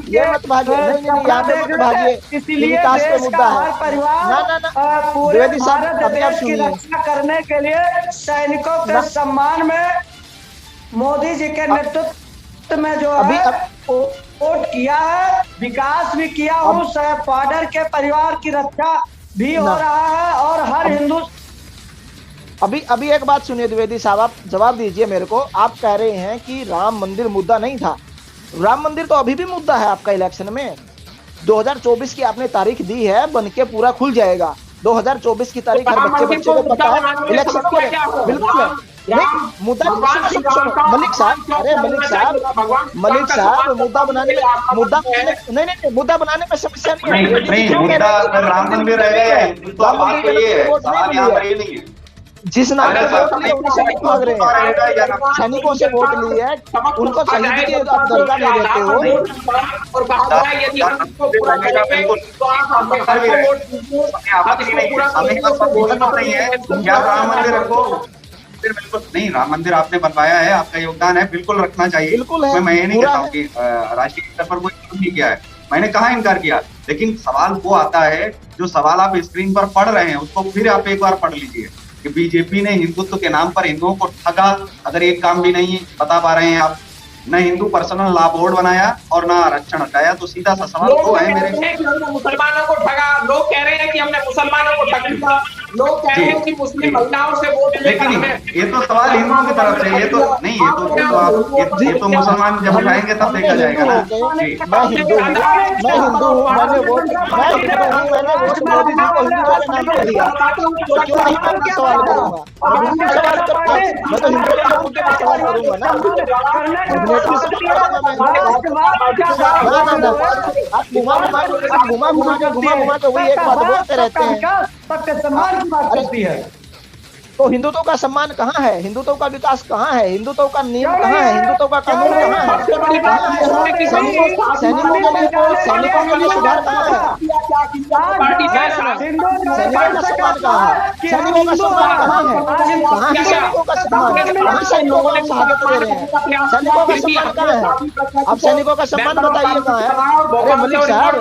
ये मत भागिए, नहीं यहाँ पे मत भागिए, इसीलिए विकास पे मुद्दा है। हर परिवार ना पूरे भारत देश की रक्षा करने के लिए सैनिकों के सम्मान में मोदी जी के नेतृत्व में जो है वोट किया है, विकास भी किया हूँ, बॉर्डर के परिवार की रक्षा भी हो रहा है, और हर हिंदू। अभी एक बात सुनिए द्विवेदी साहब, आप जवाब दीजिए मेरे को। आप कह रहे हैं कि राम मंदिर मुद्दा नहीं था, राम मंदिर तो अभी भी मुद्दा है आपका इलेक्शन में। 2024 की आपने तारीख दी है, बनके पूरा खुल जाएगा। 2024 की तारीख हर बच्चे को पता है, इलेक्शन के बिल्कुल है। नहीं मुद्दा मलिक साहब, अरे मलिक साहब मुद्दा बनाने में मुद्दा बनाने में समस्या नहीं है। नहीं मुद्दा अगर राम मंदिर रहेगा, तो बात तो ये है, सवाल यहाँ पर ये नहीं है। जिस नाम पे वोट लिए उन्हें सैनिक मांग रहे हैं, सैनिकों से वोट लिए है, उनको शहीद की आप दर्जा नहीं देते हो। और कहा है यदि हम इसको पूरा करेंगे तो आप हमें वोट दीजिए। नहीं है क्या राम मंदिर रखो, बिल्कुल नहीं, राम मंदिर आपने बनवाया है, आपका योगदान है, बिल्कुल रखना चाहिए। बिल्कुल है, मैं ये नहीं कहता हूँ कि राष्ट्रीय स्तर पर कोई काम नहीं किया है, मैंने कहा इनकार किया, लेकिन सवाल वो आता है जो सवाल आप स्क्रीन पर पढ़ रहे हैं उसको फिर आप एक बार पढ़ लीजिए कि बीजेपी ने हिंदुत्व के नाम पर हिंदुओं को ठगा। अगर एक काम भी नहीं बता पा रहे हैं आप, न हिंदू पर्सनल लॉ बोर्ड बनाया और ना आरक्षण हटाया, तो सीधा सा सवाल वो है मेरे। मुसलमानों को ठगा, लोग कह रहे हैं कि हमने मुसलमानों को ठगा, लोग कह रहे हैं कि मुस्लिम महिलाओं से वोट लेकिन ये तो सवाल हिंदुओं की तरफ से, ये तो नहीं, ये तो मुसलमान जब उठाएंगे तब देखा जाएगा ना। मैं हिंदू हूँ, मैंने वोट मोदी जी को हिंदू वाले नाम पे दिया, तो क्यों नहीं मैं उनसे सवाल करूंगा? मैं तो हिंदू के मुद्दे पर सवाल करूंगा ना। आप घुमा घुमा के वही एक बात बोलते रहते हैं। सम्मान की बात करती है, तो हिंदुत्व का सम्मान कहाँ है? हिंदुत्व का विकास कहाँ है? हिंदुत्व का नियम कहाँ है? हिंदुत्व का कानून कहाँ है? सैनिकों के लिए सुधार कहाँ है? सैनिकों का सम्मान कहाँ है? सैनिकों का सम्मान कहाँ है? कहाँ है सैनिकों का सम्मान? कहाँ सैनिकों को शहादत दे रहे हैं? सैनिकों का सम्मान कहाँ है? आप सैनिकों का सम्मान बताइए कहाँ है? अरे मलिक साहब,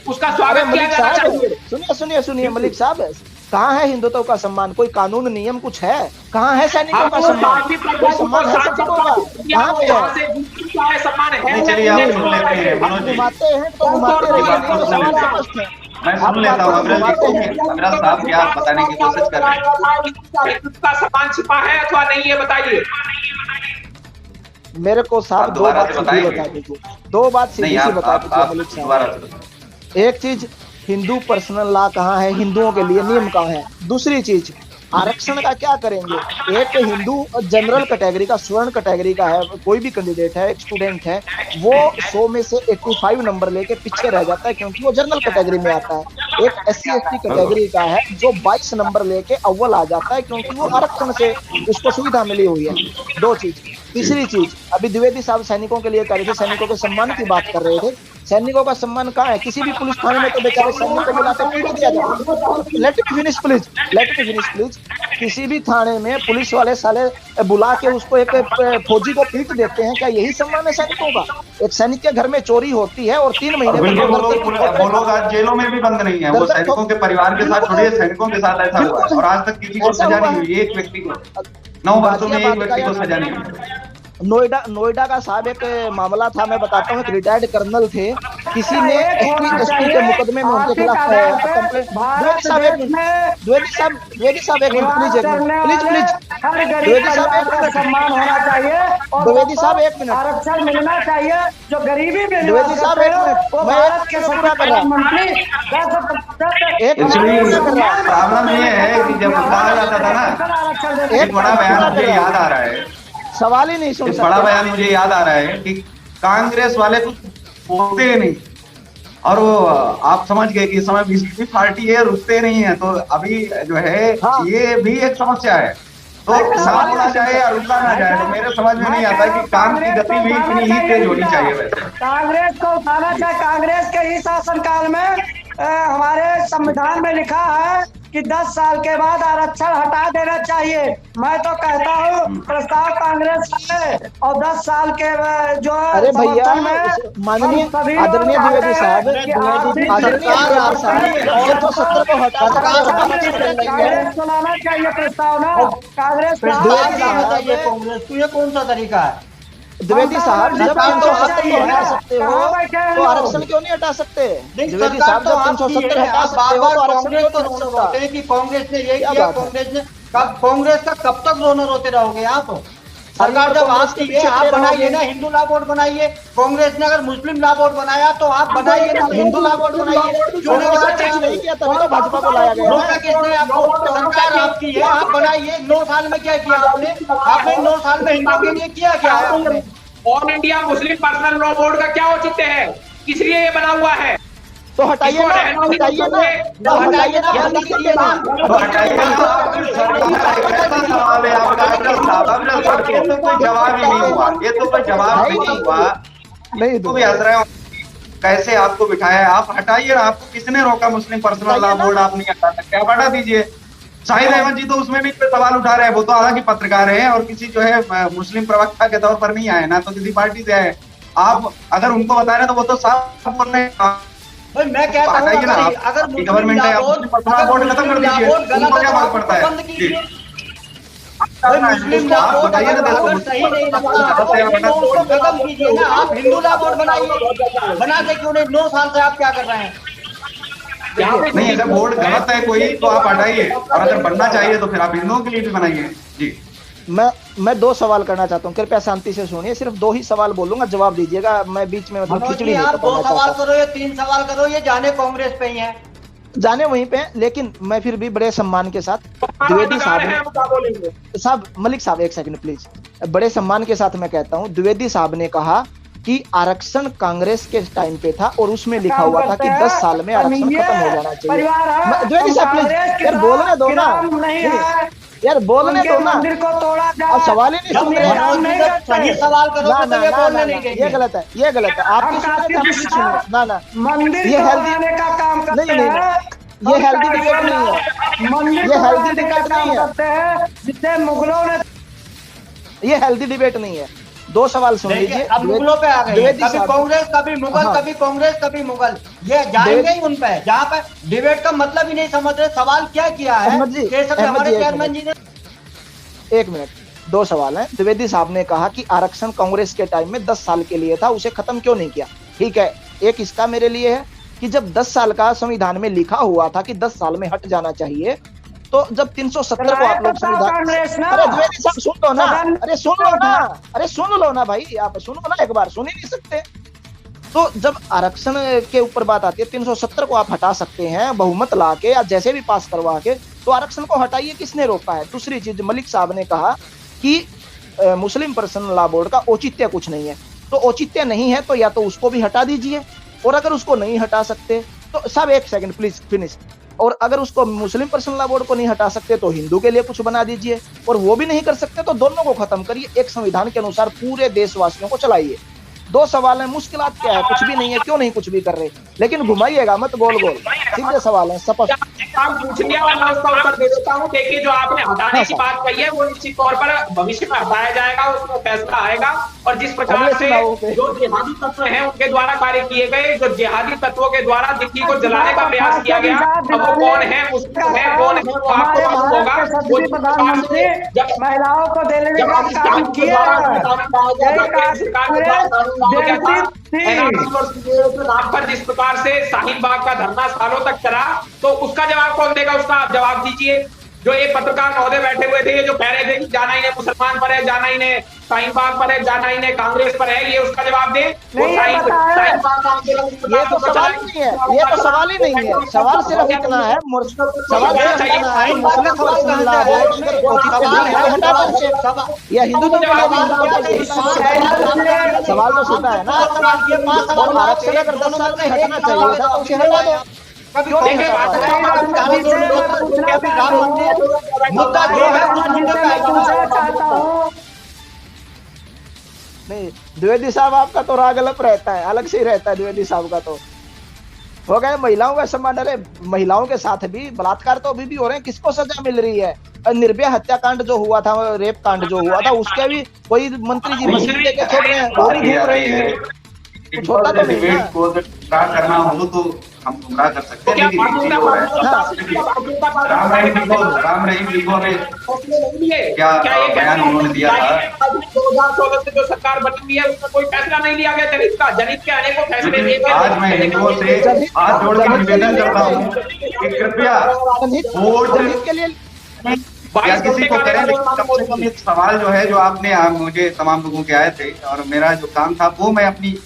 उसका स्वागत किया जाना चाहिए। सुनिए मलिक साहब, कहाँ है हिंदुत्व का सम्मान? कोई कानून नियम कुछ है? कहाँ है सैनिकों का सम्मान? कोई सम्मान है सैनिकों का? कहाँ पे है? चलिए आप सुन लेते हैं, घुमाते हैं तो घुमाते रहिए, सवाल स्पष्ट है। मैं सुन लेता हूँ अमरल जी को, अमरल साहब क्या बताने की कोशिश कर रहे हैं। का सम्मान छिपा है अथवा नहीं है, बताइए मेरे को साहब। दो बात सीधी बता दीजिए, बता दीजिए मलिक साहब। एक चीज, हिंदू पर्सनल लॉ कहाँ है? हिंदुओं के लिए नियम कहाँ है? दूसरी चीज, आरक्षण का क्या करेंगे? एक हिंदू जनरल कैटेगरी का, स्वर्ण कैटेगरी का है, कोई भी कैंडिडेट है, एक स्टूडेंट है, वो 100 में से 85 नंबर लेके पीछे रह जाता है क्योंकि वो जनरल कैटेगरी में आता है। एक SC ST कैटेगरी का है जो 22 नंबर लेके अव्वल आ जाता है क्योंकि वो आरक्षण से उसको सुविधा मिली हुई है। दो चीज। तीसरी चीज, अभी द्विवेदी साहब सैनिकों के लिए कह रहे थे, सैनिकों के सम्मान की बात कर रहे थे। सैनिकों का सम्मान कहाँ है? किसी भी पुलिस थाने में तो बेचारे सैनिक को बुलाते पीट दिया जाता। Let me finish please. किसी भी थाने में पुलिस वाले साले बुला के उसको एक फौजी को पीट देते हैं, क्या यही सम्मान है सैनिकों का? एक सैनिक के घर में चोरी होती है और 3 महीने वो लोग आज जेलों में भी बंद नहीं है, वो सैनिकों के परिवार के साथ, छोड़िए सैनिकों के साथ ऐसा हुआ है और आज तक किसी को सजा नहीं हुई। एक व्यक्ति को 9 वर्षों में एक व्यक्ति को सजा नहीं हुई। नोएडा का साहब एक मामला था, मैं बताता हूँ। एक रिटायर्ड कर्नल थे, किसी ने ST के मुकदमे में उनके खिलाफ कंप्लेंट। द्विवेदी साहब एक मिनट प्लीज। द्विवेदी साहब एक मिनट। सम्मान होना चाहिए, द्विवेदी साहब एक मिनट। आरक्षण मिलना चाहिए जो गरीबी में। द्विवेदी साहब एक मिनट, मैं भारत के पूरा कर रहा हूँ। प्रॉब्लम ये है कि जब कहा जाता था ना, एक बड़ा बयान मुझे याद आ रहा है, सवाल ही नहीं सुन सकते। बड़ा बयान मुझे याद आ रहा है कि कांग्रेस वाले कुछ बोलते नहीं, और वो आप समझ गए कि इस समय बीजेपी पार्टी है, रुकते नहीं है। तो अभी जो है ये भी एक समस्या है, तो ना बोला जाए या रुकना ना जाए, तो मेरे समझ में नहीं आता कि काम की गति भी इतनी ही तेज होनी चाहिए। वैसे कांग्रेस को उठाना चाहिए। कांग्रेस के ही शासनकाल में हमारे संविधान में लिखा है कि 10 साल के बाद आरक्षण हटा देना चाहिए। मैं तो कहता हूँ प्रस्ताव कांग्रेस है और 10 साल के जो अरे भैया माननीय आदरणीय द्विवेदी साहब, को हटा चलाना चाहिए प्रस्ताव ना। कांग्रेस ये कौन सा तरीका है? द्विवेदी साहब, जब 370 को हटा सकते हो तो आरक्षण क्यों नहीं हटा सकते? द्विवेदी साहब, जब 370 हटा सकते हो तो आरक्षण क्यों नहीं हटा सकते? कि कांग्रेस ने ये किया, कांग्रेस का कब तक रोनर होते रहोगे आप? सरकार जब आती है आप बनाइए ना, हिंदू लॉ बोर्ड बनाइए। कांग्रेस ने अगर मुस्लिम लॉ बोर्ड बनाया तो आप बनाइए ना, हिंदू लॉ बोर्ड बनाइए। क्यों नहीं किया? तभी तो भाजपा को लाया गया। सरकार आपकी है, आप बनाइए। 9 साल में क्या किया आपने? आपने 9 साल में हिंदू के लिए किया क्या है आपने? All India Muslim personal law board का क्या औचित्य है? किस लिए ये बना हुआ है? तो हटाइए ना, हटाइए ना, तो हटाइए ना, बंद कीजिए ना। ये तो कोई जवाब ही नहीं हुआ, ये तो कोई जवाब भी नहीं हुआ। नहीं तो भी हंस रहे हो, कैसे आपको बिठाया है? आप हटाइए ना, आपको किसने रोका? मुस्लिम पर्सनल लॉ बोर्ड आप नहीं हटा सकते, आप हटा दीजिए। शाहिद अहमद जी तो उसमें भी सवाल उठा रहे हैं, वो तो हालांकि पत्रकार हैं और किसी जो है मुस्लिम प्रवक्ता के तौर पर नहीं आए ना, तो किसी पार्टी से आए। आप अगर उनको बता रहे हैं तो वो तो साफ बोल रहे हैं। भाई मैं कहता हूँ अगर गवर्नमेंट है, बोर्ड खत्म कर दीजिए, उनको क्या फर्क पड़ता है? मुस्लिम लॉ बोर्ड अगर सही नहीं लगता तो उसको खत्म कीजिए ना। आप हिंदू लॉ बोर्ड बनाइए, बना के क्यों नहीं? 9 साल से आप क्या कर रहे हैं? नहीं, अगर बोर्ड गलत है कोई तो आप हटाइए, और अगर बनना चाहिए तो फिर आप हिंदुओं के लिए भी बनाइए। जी मैं 2 सवाल करना चाहता हूँ, कृपया शांति से सुनिए। सिर्फ 2 ही सवाल बोलूंगा, जवाब दीजिएगा। मैं बीच में मतलब खिचड़ी नहीं आप 2 करना सवाल चाहता। करो या 3 सवाल करो, ये जाने कांग्रेस पे ही है, जाने वहीं पे, लेकिन मैं फिर भी बड़े सम्मान के साथ द्विवेदी साहब मलिक साहब 1 सेकंड प्लीज। बड़े सम्मान के साथ मैं कहता हूँ, द्विवेदी साहब ने कहा कि आरक्षण कांग्रेस के टाइम पे था और उसमें लिखा हुआ था कि 10 साल में आरक्षण खत्म हो जाना चाहिए। द्विवेदी साहब प्लीज यार बोलने दो ना, यार बोलने दो ना, अब सवाल ही नहीं सुन रहे। सही सवाल करो तो ये बोलने नहीं देंगे। ये गलत है, ये गलत है। आप किसी सुनिए ना ना, ये हेल्दी का काम करते नहीं नहीं हैं, ये हेल्दी डिबेट नहीं है, मंदिर ये हेल्दी डिबेट नहीं है, करते हैं जिससे मुगलों ने। ये हेल्दी डिबेट नहीं है। 2 सवाल सुन लीजिए। अब मुगलों पे आ गए, द्विवेदी कभी साहब, कांग्रेस कभी मुगल, हाँ। कभी कांग्रेस कभी मुगल, ये जाएंगे ही उन पे जहाँ पे डिबेट का मतलब ही नहीं समझ रहे। सवाल क्या किया है अहमद जी, ये सब अहमद हमारे जी, एक चेयरमैन जी ने। 1 मिनट, 2 सवाल हैं। द्विवेदी साहब ने कहा कि आरक्षण कांग्रेस के टाइम में 10 साल के लिए था, उसे खत्म क्यों नहीं किया? ठीक है, एक इसका मेरे लिए है कि जब 10 साल का संविधान में लिखा हुआ था कि 10 साल में हट जाना चाहिए, तो जब 370 को आप लोग संविधान, अरे द्विवेदी साहब सुन लो ना, अरे सुन लो ना, अरे सुन लो ना भाई, आप सुनो ना, एक बार सुन ही नहीं सकते? तो जब आरक्षण के ऊपर बात आती है, 370 को आप हटा सकते हैं बहुमत ला के या जैसे भी पास करवा के, तो आरक्षण को हटाइए, किसने रोका है? दूसरी चीज, मलिक साहब ने कहा कि मुस्लिम पर्सनल लॉ बोर्ड का औचित्य कुछ नहीं है। तो औचित्य नहीं है तो या तो उसको भी हटा दीजिए, और अगर उसको नहीं हटा सकते तो साहब 1 सेकंड प्लीज फिनिश, और अगर उसको मुस्लिम पर्सनल लॉ बोर्ड को नहीं हटा सकते तो हिंदू के लिए कुछ बना दीजिए, और वो भी नहीं कर सकते तो दोनों को खत्म करिए। एक संविधान के अनुसार पूरे देशवासियों को चलाइए। 2 सवाल है, मुश्किलात क्या है? कुछ भी नहीं है, क्यों नहीं कुछ भी कर रहे? लेकिन घुमाइएगा मत गोल गोल, सीधे सवाल है, स्पष्ट। पूछ लिया और मैं उसका उत्तर दे देता हूँ। देखिए, जो आपने हटाने की बात कही है वो निश्चित तौर पर भविष्य में हटाया जाएगा, उसमें फैसला आएगा। और जिस प्रकार से जो जिहादी तत्व हैं उनके द्वारा कार्य किए गए, जो जिहादी तत्वों के द्वारा दिल्ली को जलाने का प्रयास किया गया, अब वो कौन है, मुस्लिम है, कौन है, वो आपको मालूम होगा। प्रधानमंत्री महिलाओं को देने का काम किया, नाम पर जिस प्रकार से शाहीन बाग का धरना सालों तक चला, तो उसका जवाब कौन देगा? उसका आप जवाब दीजिए। जो एक पत्रकार महोदय बैठे हुए थे, जो कह रहे थे कि जाना ही ने मुसलमान पर है, जाना ही ने शाहीन बाग पर है, जाना ही ने कांग्रेस पर है, ये उसका जवाब दे। वो शाहीन बाग का आंदोलन ये तो सवाल ही नहीं है, ये तो सवाल ही नहीं है। सवाल सिर्फ इतना है, सवाल सिर्फ इतना है, मुस्लिम पर्सनल लॉ बोर्ड हटा दीजिए या हिंदू सवाल तो सीधा है ना। और आरक्षण अगर 10 साल में हटना चाहिए था तो उसे हटा दो। क्यों नहीं मुद्दा जो है नहीं, द्विवेदी साहब आपका तो राग अलग रहता है, अलग से ही रहता है द्विवेदी साहब का। तो हो गए महिलाओं का सम्मान। अरे महिलाओं के साथ भी बलात्कार तो अभी भी हो रहे हैं, किसको सजा मिल रही है? निर्भया हत्याकांड जो हुआ था, रेप कांड जो हुआ था, उसके भी कोई मंत्री जी मशीन लेके छोड़ रहे हैं, वो भी घूम रहे हैं। छोटा तो नहीं डिबेट को अगर गुमराह करना हो तो हम गुमराह कर सकते हैं, लेकिन एक चीज और है, राम रहीम लिखो में क्या बयान उन्होंने दिया था। 2014 से जो सरकार बनी हुई है उसमें कोई फैसला नहीं लिया गया जनहित का। जनहित के अनेकों फैसले लिए गए। आज मैं हिंदुओं से हाथ जोड़ के निवेदन करता हूँ कि कृपया वोट या 22 किसी घंटे को का करें, रेकॉर्ड लेकिन कम से कम एक सवाल जो है जो आपने मुझे तमाम लोगों के आए थे और मेरा जो काम था वो मैं अपनी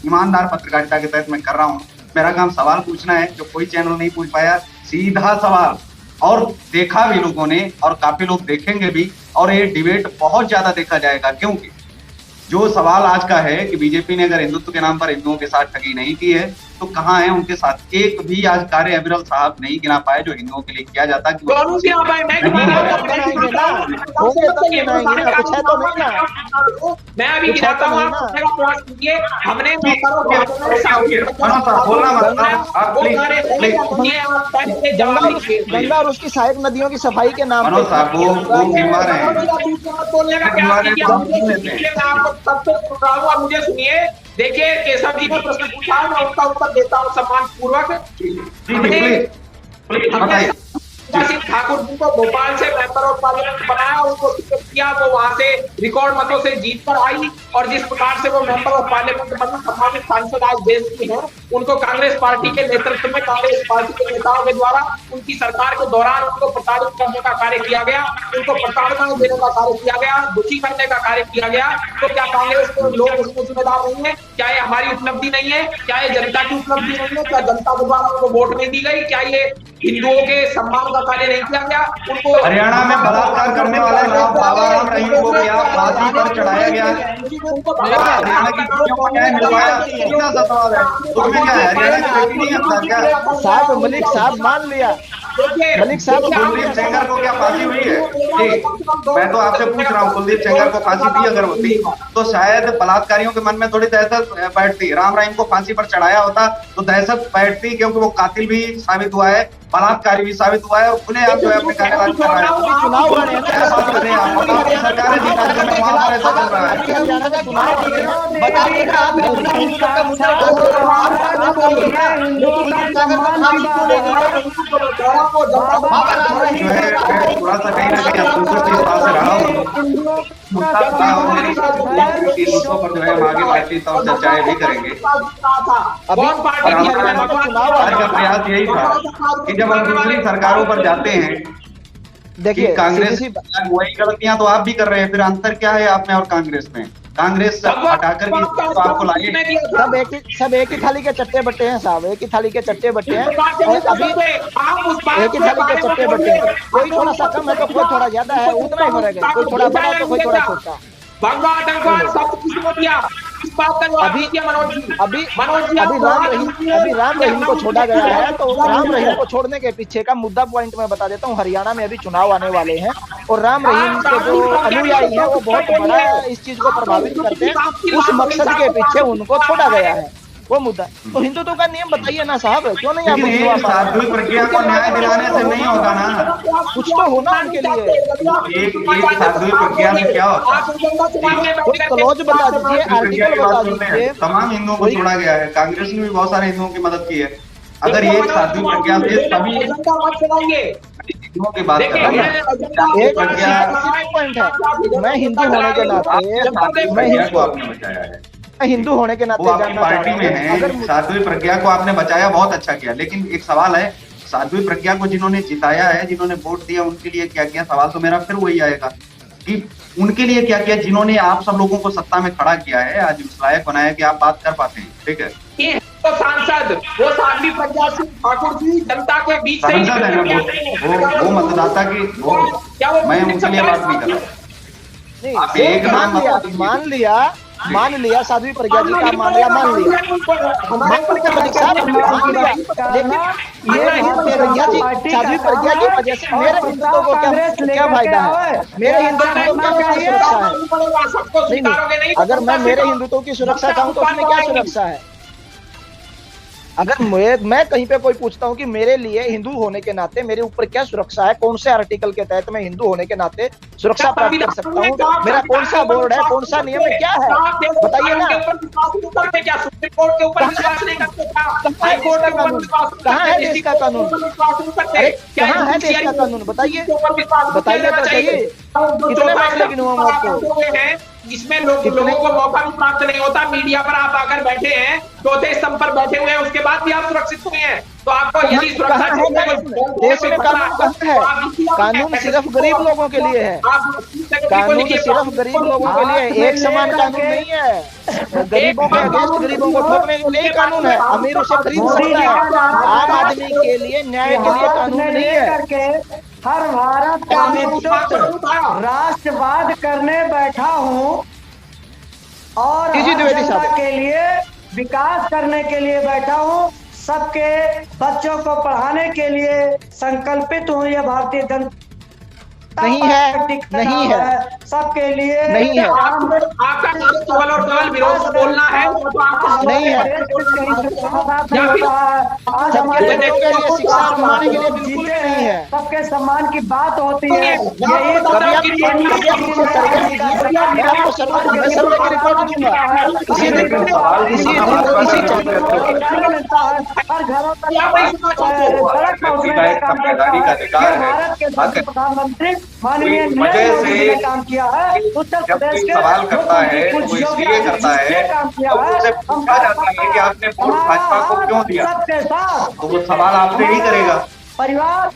ईमानदार पत्रकारिता के तहत मैं कर रहा हूँ। मेरा काम सवाल पूछना है, जो कोई चैनल नहीं पूछ पाया, सीधा सवाल। और देखा भी लोगों ने और काफी लोग देखेंगे भी, और ये डिबेट बहुत ज्यादा देखा जाएगा, क्योंकि जो सवाल आज का है कि बीजेपी ने अगर हिंदुत्व के नाम पर हिंदुओं के साथ ठगी नहीं की है तो कहाँ है उनके साथ एक भी आज कार्य अविरल साहब नहीं गिना पाए जो हिंदुओं के लिए किया जाता कि वो दोनों गिना पाए। मैं अभी गिनाता हूँ, आप पूछने का प्रयास कीजिए। हमने गंगा और उसकी सहायक नदियों की सफाई के नाम मनोज साहब वो बीमार हैं। बोलने का क्या आपको सबसे सुन रहा हूँ, आप मुझे सुनिए। देखिए केशव जी ने प्रश्न पूछा, मैं उसका उत्तर देता हूँ सम्मान पूर्वक। हमने ठाकुर जी को भोपाल से मेंबर ऑफ पार्लियामेंट बनाया, उनको टिकट किया, वो वहां से रिकॉर्ड मतों से जीत कर आई, और जिस प्रकार से वो मेंबर ऑफ पार्लियामेंट बना, सम्मानित सांसद आज देश की है। उनको कांग्रेस पार्टी के नेतृत्व में कांग्रेस पार्टी के नेताओं के द्वारा उनकी सरकार के दौरान उनको प्रताड़ित करने का कार्य किया गया, उनको प्रताड़ना देने का कार्य किया गया, दुखी करने का कार्य किया गया। तो क्या कांग्रेस के लोग उसमें जिम्मेदार नहीं है? क्या ये हमारी उपलब्धि नहीं है? क्या ये जनता की उपलब्धि नहीं है? क्या जनता के द्वारा उनको वोट नहीं दी गई? क्या ये हिंदुओं के सम्मान का कार्य नहीं किया गया? उनको हरियाणा में बलात्कार करने वाले बाबा राम रहीम को क्या फांसी पर चढ़ाया गया? हरियाणा की बेटियों को न्याय मिल पाया? सीधा सा सवाल है, उसमें क्या है? हरियाणा की बेटी नहीं है क्या? साहब मलिक साहब मान लिया, मलिक साहब कुलदीप सेंगर को क्या फांसी हुई है? मैं तो आपसे पूछ रहा हूँ, कुलदीप सेंगर को फांसी दी अगर होती तो शायद बलात्कारियों के मन में थोड़ी दहशत बैठती। राम रहीम को फांसी पर चढ़ाया होता तो दहशत बैठती, क्योंकि वो कातिल भी साबित हुआ है, बलात्कारी भी साबित हुआ है, और खुले आप जो है अपने कार्यवाही कर रहे हैं। चुनाव लड़े हैं, सरकार ऐसा चल रहा है। थोड़ा सा कहीं ना कहीं पर जो है हम आगे बातचीत और चर्चाएं भी करेंगे। आज का प्रयास यही था कि जब हम दूसरी सरकारों पर जाते हैं, देखिए कांग्रेस वही गलतियां तो आप भी कर रहे हैं, फिर अंतर क्या है आप में और कांग्रेस में? कांग्रेस हटाकर तो आपको लाइए। सब एक ही थाली के चट्टे बट्टे हैं साहब, एक ही थाली के चट्टे बट्टे हैं। अभी एक ही थाली के चट्टे बट्टे हैं, कोई थोड़ा सा कम है तो कोई थोड़ा ज्यादा है, उतना ही फर्क है। कोई थोड़ा बड़ा है तो कोई थोड़ा छोटा। अभी राम रहीम को छोड़ा गया है, तो राम रहीम को छोड़ने के पीछे का मुद्दा पॉइंट मैं बता देता हूँ। हरियाणा में अभी चुनाव आने वाले हैं और राम रहीम के जो अनुयायी हैं वो बहुत बड़ा इस चीज को प्रभावित करते हैं, उस मकसद के पीछे उनको छोड़ा गया है वो मुद्दा। तो हिंदुत्व का नियम बताइए ना साहब, क्यों नहीं आप साध्वी प्रज्ञा को न्याय दिलाने से नहीं होगा ना, कुछ तो होना उनके लिए। एक साध्वी प्रज्ञा में क्या होता है? कुछ क्लॉज बता दीजिए, आर्टिकल बता दीजिए। तमाम हिंदुओं को छोड़ा गया है, कांग्रेस ने भी बहुत सारे हिंदुओं की मदद की है। अगर ये साध्वी प्रज्ञा से सभी हिंदुओं की बात कर रहे हैं, एक पॉइंट है, मैं हिंदू होने के नाते, मैं हिंदू होने के नाते जानना पार्टी में है। साध्वी प्रज्ञा को आपने बचाया, बहुत अच्छा किया, लेकिन एक सवाल है, साध्वी प्रज्ञा को जिन्होंने जिताया है, जिन्होंने वोट दिया, उनके लिए क्या किया? सवाल तो मेरा फिर वही आएगा कि उनके लिए क्या किया जिन्होंने आप सब लोगों को सत्ता में खड़ा किया है, आज इस लायक बनाया कि आप बात कर पाते हैं। ठीक है, तो सांसद वो साध्वी प्रज्ञा सिंह ठाकुर जी जनता के बीच से सांसद है ना, वो मतदाता की मैं उनके लिए बात नहीं कर रहा। आप एक नाम मान लिया साध्वी प्रज्ञा जी का मामला मान लिया, साध्वी प्रज्ञा की वजह से मेरे हिंदुत्व को क्या फायदा है? मेरे हिंदुत्व को क्या सुरक्षा है? अगर मैं मेरे हिंदुत्व की सुरक्षा चाहूँ तो उसमें क्या सुरक्षा है? अगर मैं कहीं पे कोई पूछता हूँ कि मेरे लिए हिंदू होने के नाते मेरे ऊपर क्या सुरक्षा है, कौन से आर्टिकल के तहत मैं हिंदू होने के नाते सुरक्षा प्राप्त कर सकता हूँ, मेरा कौन सा बोर्ड है, कौन सा नियम है, क्या है बताइए ना। कहाँ है देश का कानून? अरे कहाँ है देश का कानून? बताइए तो सही। कितने मामले गिनूं हम आपको? इसमें लोगों को मौका भी प्राप्त नहीं होता। मीडिया पर आप आकर बैठे हैं, चौथे स्तंभ पर बैठे हुए हैं, उसके बाद भी आप सुरक्षित हुए हैं। तो आपको यदि सुरक्षा देश में कानून कहाँ है? कानून सिर्फ गरीब लोगों के लिए है। कानून सिर्फ गरीब लोगों के लिए है। एक समान कानून नहीं है। गरीबों के अगेंस्ट गरीबों को ठोकने के लिए कानून है। अमीर उसे खरीद सकता है। आम आदमी के लिए न्याय के लिए कानून नहीं है। हर भारत का नेतृत्व राष्ट्रवाद करने बैठा हूँ और जनता के लिए विकास करने के लिए बैठा हूँ। सबके बच्चों को पढ़ाने के लिए संकल्पित हूँ। ये भारतीय जनता नहीं है, नहीं है, सबके लिए नहीं है। आपका केवल और केवल विरोध बोलना है, नहीं है। आज हमारे शिक्षा दिलाने के लिए बिल्कुल नहीं है। सबके सम्मान की बात होती है। यही प्रधानमंत्री माननीय नरेंद्र मोदी ने काम किया है। उत्तर प्रदेश के सवाल करता है वो इसलिए करता है तो उनसे पूछा जाता है कि आपने वोट भाजपा को क्यों दिया, सबके साथ तो वो सवाल आपसे ही करेगा। परिवार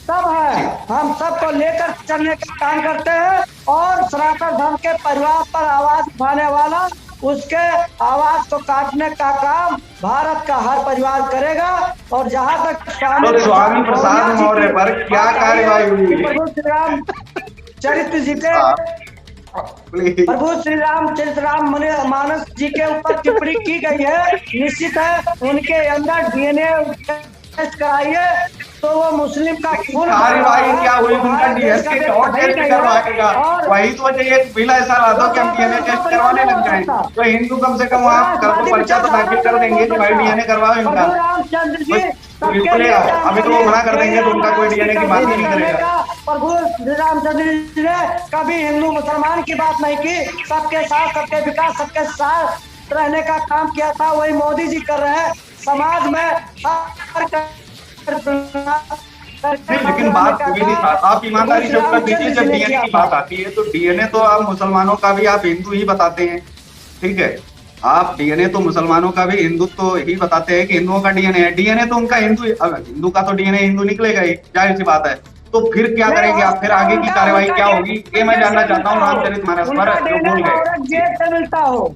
सब है, हम सबको लेकर चलने का काम करते हैं और सनातन धर्म के परिवार पर आवाज उठाने वाला उसके आवाज को काटने का काम भारत का हर परिवार करेगा। और जहां तक स्वामी प्रसाद मौर्य पर क्या कार्रवाई हुई? प्रभु श्री राम चरित्र जी के प्रभु श्री राम चरित्र मानस जी के ऊपर टिप्पणी की गई है। निश्चित है उनके अंदर डीएनए टेस्ट कराइए तो वो मुस्लिम का खून कार्रवाई क्या हुई? उनका डीएनए और टेस्ट करवाएगा। वही तो वजह एक बिल ऐसा ला दो कि हम डीएनए टेस्ट करवाने लग जाए तो हिंदू कम से कम वहाँ कल को पर्चा तो दाखिल कर देंगे कि भाई डीएनए करवाओ इनका। बिल्कुल अभी तो वो मना कर देंगे तो उनका कोई डीएनए की बात नहीं करेगा। प्रभु श्री रामचंद्र जी ने कभी हिंदू मुसलमान की बात नहीं की। सबके साथ सबके विकास सबके साथ रहने का काम किया था। वही मोदी जी कर रहे हैं। समाज में लेकिन बात आप ईमानदारी से उत्तर दीजिए। जब डीएनए की बात आती है तो डीएनए तो आप मुसलमानों का भी आप हिंदू ही बताते हैं, ठीक है। आप डीएनए तो मुसलमानों का भी हिंदुत्व ही बताते हैं कि हिंदुओं का डीएनए है। डीएनए तो उनका हिंदू का तो डीएनए हिंदू निकलेगा ही, जाहिर सी बात है। तो फिर क्या करेंगे आप? फिर आगे की कार्रवाई क्या होगी ये मैं जानना चाहता हूँ। रामचरितमानस पर जो बोल गए मिलता हो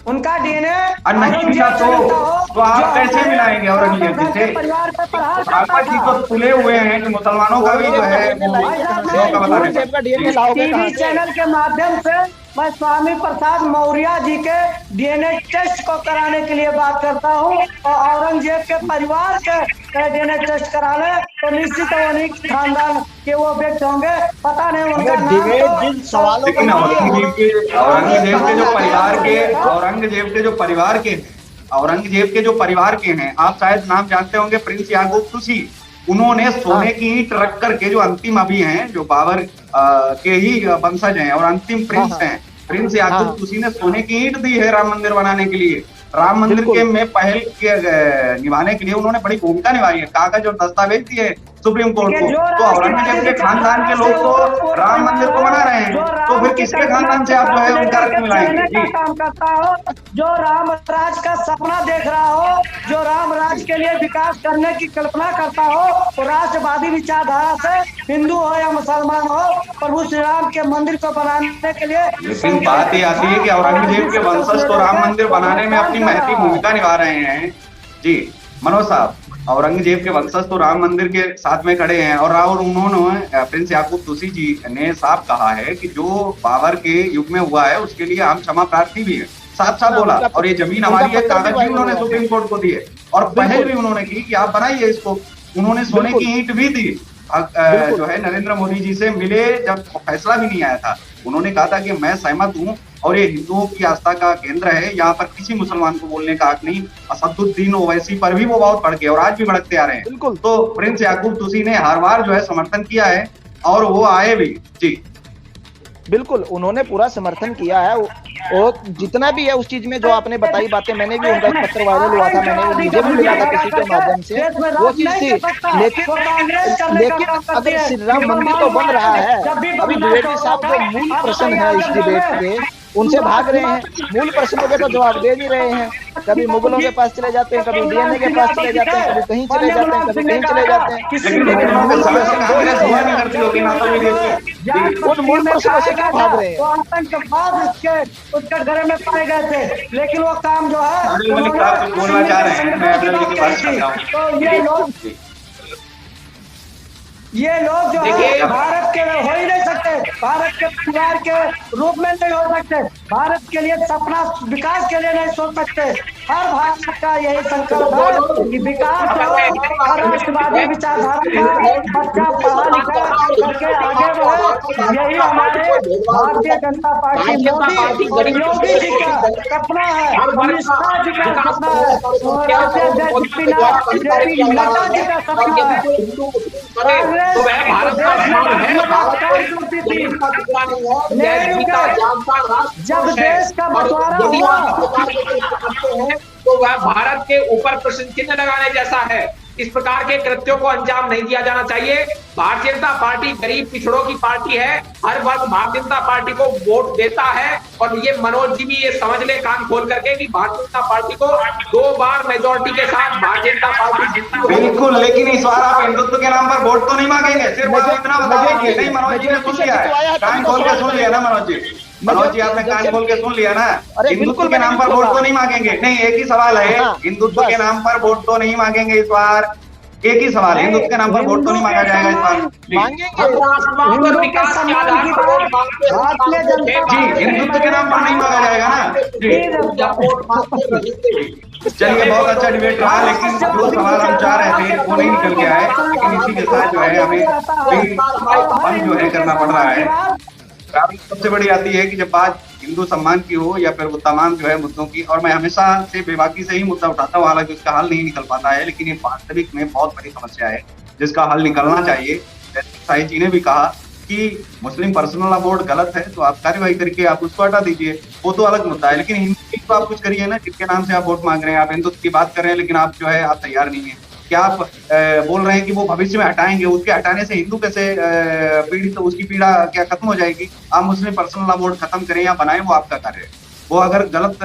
उनका डीएनए नहीं मिला तो आप कैसे मिलाएंगे औरंगजेब जी से? भाजपा जी तो तुले हुए हैं कि मुसलमानों का भी जो है टीवी चैनल के माध्यम से मैं स्वामी प्रसाद मौर्य जी के डीएनए टेस्ट को कराने के लिए बात करता हूँ और औरंगजेब के परिवार के डीएनए टेस्ट कराने तो निश्चित उन्हीं खानदान के वो व्यक्ति होंगे। पता नहीं उनका नाम। लेकिन औरंगजेब के जो परिवार के हैं आप शायद नाम जानते होंगे, प्रिंस याकूब तुसी। उन्होंने सोने की ईंट रख करके जो अंतिम अभी हैं जो बाबर के ही वंशज हैं और अंतिम प्रिंस हैं, प्रिंस याकूब तुसी ने सोने की ईंट दी है राम मंदिर बनाने के लिए। राम मंदिर के में पहल के निभाने के लिए उन्होंने बड़ी भूमिका निभाई है। कागज और दस्तावेज दिए सुप्रीम कोर्ट को। तो औरंगजेब के खानदान के लोग तो राम मंदिर को बना रहे हैं, तो फिर किसके खानदान से आप जो है उनका रक्त मिलाएंगे? काम करता हो, जो राम राज का सपना देख रहा हो, जो राम राज के लिए विकास करने की कल्पना करता हो, तो राष्ट्रवादी विचारधारा से हिंदू हो या मुसलमान हो, प्रभु श्री राम के मंदिर को बनाने के लिए। लेकिन बात ये आती है कि औरंगजेब के वंशज तो राम मंदिर बनाने में अपनी महती भूमिका निभा रहे हैं। जी मनोज साहब, औरंगजेब के वंशज तो राम मंदिर के साथ में खड़े हैं और उन्होंने प्रिंस याकूब तुसी जी ने साफ कहा है कि जो बाबर के युग में हुआ है उसके लिए हम क्षमा प्रार्थी भी है। साफ बोला और ये जमीन हमारी है, कागज भी उन्होंने सुप्रीम कोर्ट को दिए और पहल भी उन्होंने की कि आप बनाइए इसको। उन्होंने सोने की ईंट भी दी। जो है नरेंद्र मोदी जी से मिले जब फैसला भी नहीं आया था, उन्होंने कहा था कि मैं सहमत हूँ और ये हिंदुओं की आस्था का केंद्र है, यहाँ पर किसी मुसलमान को बोलने का हक नहीं। असदुद्दीन ओवैसी पर भी वो बहुत भड़के और आज भी भड़कते आ रहे हैं। तो प्रिंस याकूब तुसी ने हर बार जो है समर्थन किया है और वो आए भी। जी बिल्कुल उन्होंने पूरा समर्थन किया है, और जितना भी है उस चीज में जो आपने बताई बातें, मैंने भी उनका एक पत्र वायरल हुआ था, मैंने मुझे भी मिला था किसी के माध्यम से, वो चीज थी। लेकिन अगर श्री राम मंदिर तो बन रहा है, अभी द्विवेदी साहब जो मूल प्रश्न है इस डिबेट के उनसे भाग रहे हैं, मूल प्रश्नों के तो जवाब दे नहीं रहे हैं। कभी मुगलों के पास चले जाते हैं, कभी डीएनए के पास चले जाते हैं, कभी कहीं चले जाते हैं, कभी कहीं चले जाते हैं। उन मूल प्रश्नों से क्यों भाग रहे हैं? आतंकवाद उसके घर में पाए गए थे, लेकिन वो काम जो है बोलना चाह रहे हैं, मैं अब्दुल की बात करता हूं। तो ये लोग जो है भारत के हो ही नहीं सकते, भारत के परिवार के रूप में नहीं हो सकते, भारत के लिए सपना विकास के लिए नहीं सोच सकते। हर भारत का यही संकल्प है कि विकास और राष्ट्रवादी विचारधारा का बच्चा पढ़ा लिखा करके आगे बढ़े। यही हमारे भारतीय जनता पार्टी मोदी और योगी जी का सपना है, निष्ठा जी का सपना है, और नड्डा जी का सपना है। तो वह भारत का जब देश का बंटवारा हुआ तो वह भारत के ऊपर प्रश्न चिन्ह लगाने जैसा है। इस प्रकार के कृत्यों को अंजाम नहीं दिया जाना चाहिए। भारतीय जनता पार्टी गरीब पिछड़ों की पार्टी है, हर वर्ग भारतीय जनता पार्टी को वोट देता है, और ये मनोज जी भी ये समझ ले कान खोल करके कि भारतीय जनता पार्टी को 2 बार मेजोरिटी के साथ भारतीय जनता पार्टी जीती। बिल्कुल, लेकिन इस बार आप हिंदुत्व के नाम पर वोट तो नहीं मांगेंगे, सिर्फ आप इतना बताएंगे। नहीं, मनोज जी ने सुन लिया है, कान खोल के सुन लिया ना मनोज जी, आपने कान खोल के सुन लिया ना। हिंदुत्व के नाम पर वोट तो नहीं मांगेंगे। नहीं, एक ही सवाल है, हिंदुत्व के नाम पर वोट तो नहीं मांगेंगे इस बार। एक ही सवाल है, हिंदुत्व के नाम पर वोट तो नहीं मांगा जाएगा इस बार। जी, हिंदुत्व के नाम पर नहीं मांगा जाएगा ना। चलिए, बहुत अच्छा डिबेट रहा, लेकिन जो सवाल हम चाह रहे थे वो नहीं निकल के आए, लेकिन इसी के साथ जो है हमें बंद जो है करना पड़ रहा है। सबसे बड़ी आती है कि जब बात हिंदू सम्मान की हो या फिर वो तमाम जो है मुद्दों की, और मैं हमेशा से बेबाकी से ही मुद्दा उठाता हूँ, हालांकि उसका हल नहीं निकल पाता है, लेकिन ये वास्तविक में बहुत बड़ी समस्या है जिसका हल निकलना चाहिए। जैसे साहिब जी ने भी कहा कि मुस्लिम पर्सनल लॉ बोर्ड गलत है, तो आप कार्यवाही करके आप उसको हटा दीजिए, वो तो अलग मुद्दा है। लेकिन हिंदू तो आप कुछ करिए ना, जिसके नाम से आप वोट मांग रहे हैं। आप हिंदुत्व की बात कर रहे हैं, लेकिन आप जो है आप तैयार नहीं है। क्या आप बोल रहे हैं कि वो भविष्य में हटाएंगे, उसके हटाने से हिंदू कैसे पीड़ित, तो उसकी पीड़ा क्या खत्म हो जाएगी? आप मुस्लिम पर्सनल लॉ बोर्ड खत्म करें या बनाएं, वो आपका कार्य है। वो अगर गलत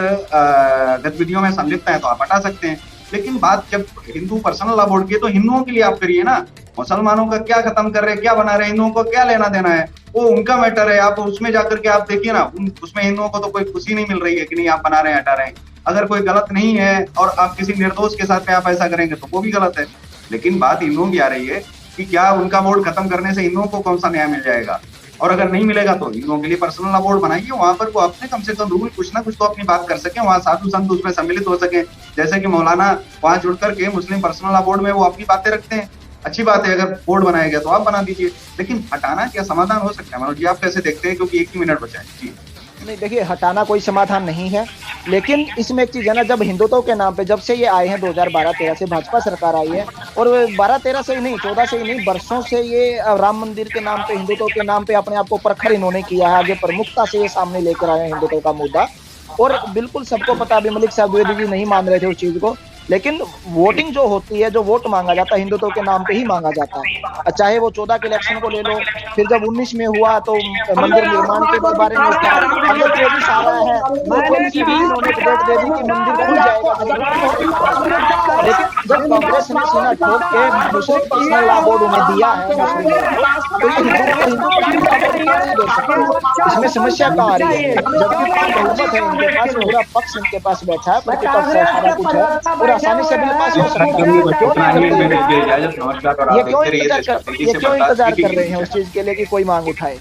गतिविधियों में संलिप्त है तो आप हटा सकते हैं, लेकिन बात जब हिंदू पर्सनल लॉ बोर्ड की है तो हिंदुओं के लिए आप करिए ना। मुसलमानों का क्या खत्म कर रहे हैं, क्या बना रहे हैं, हिंदुओं को क्या लेना देना है, वो उनका मैटर है। आप उसमें जाकर के आप देखिए ना, उसमें हिंदुओं को तो कोई खुशी नहीं मिल रही है कि नहीं आप बना रहे हैं, हटा रहे हैं। अगर कोई गलत नहीं है और आप किसी निर्दोष के साथ में आप ऐसा करेंगे तो वो भी गलत है। लेकिन बात हिंदुओं की आ रही है कि क्या उनका बोर्ड खत्म करने से हिंदुओं को कौन सा न्याय मिल जाएगा, और अगर नहीं मिलेगा तो हिंदुओं के लिए पर्सनल लॉ बोर्ड बनाइए, वहां पर वो अपने कम से कम रूल कुछ ना कुछ तो अपनी बात कर सके, वहां साधु संत उसमें सम्मिलित हो सके। जैसे कि मौलाना वहां जुड़ करके मुस्लिम पर्सनल लॉ बोर्ड में वो अपनी बातें रखते हैं, अच्छी बात है। अगर बोर्ड बनाया गया तो आप बना दीजिए, लेकिन हटाना क्या समाधान हो सकता है? मनोज जी, आप कैसे देखते हैं, क्योंकि 1 ही मिनट बचा है जी। नहीं, देखिए, हटाना कोई समाधान नहीं है, लेकिन इसमें एक चीज है ना, जब हिंदुत्व के नाम पे जब से ये आए हैं 2012-13 से भाजपा सरकार आई है, और 12-13 से ही नहीं, 14 से ही नहीं, बरसों से ये राम मंदिर के नाम पे, हिंदुत्व के नाम पे अपने आप को प्रखर इन्होंने किया है, आगे प्रमुखता से ये सामने लेकर आए हैं हिंदुत्व का मुद्दा। और बिल्कुल सबको पता, अभी मलिक साहब द्विवेदी जी नहीं मान रहे थे उस चीज को, लेकिन वोटिंग जो होती है, जो वोट मांगा जाता है, हिंदुत्व के नाम पे ही मांगा जाता है। चाहे वो 14 के इलेक्शन को ले लो, फिर जब 19 में हुआ तो मंदिर निर्माण के बारे में उठा, अब जो 24 आ रहा है वो 24 में उन्होंने डेट दे दी कि मंदिर खुल जाएगा। लेकिन जब कांग्रेस ने सीना ठोक के मुस्लिम पर्सनल लॉ बोर्ड उन्हें दिया है, तो इसमें समस्या कहाँ आ रही है? जबकि बहुमत है इनके पास, पूरा पक्ष इनके पास बैठा है, प्रतिपक्ष है, सारा कुछ है, पूरा आसानी से बिल पास हो सकता है। ये क्यों इंतजार कर रहे हैं उस चीज के लिए कि कोई मांग उठाए?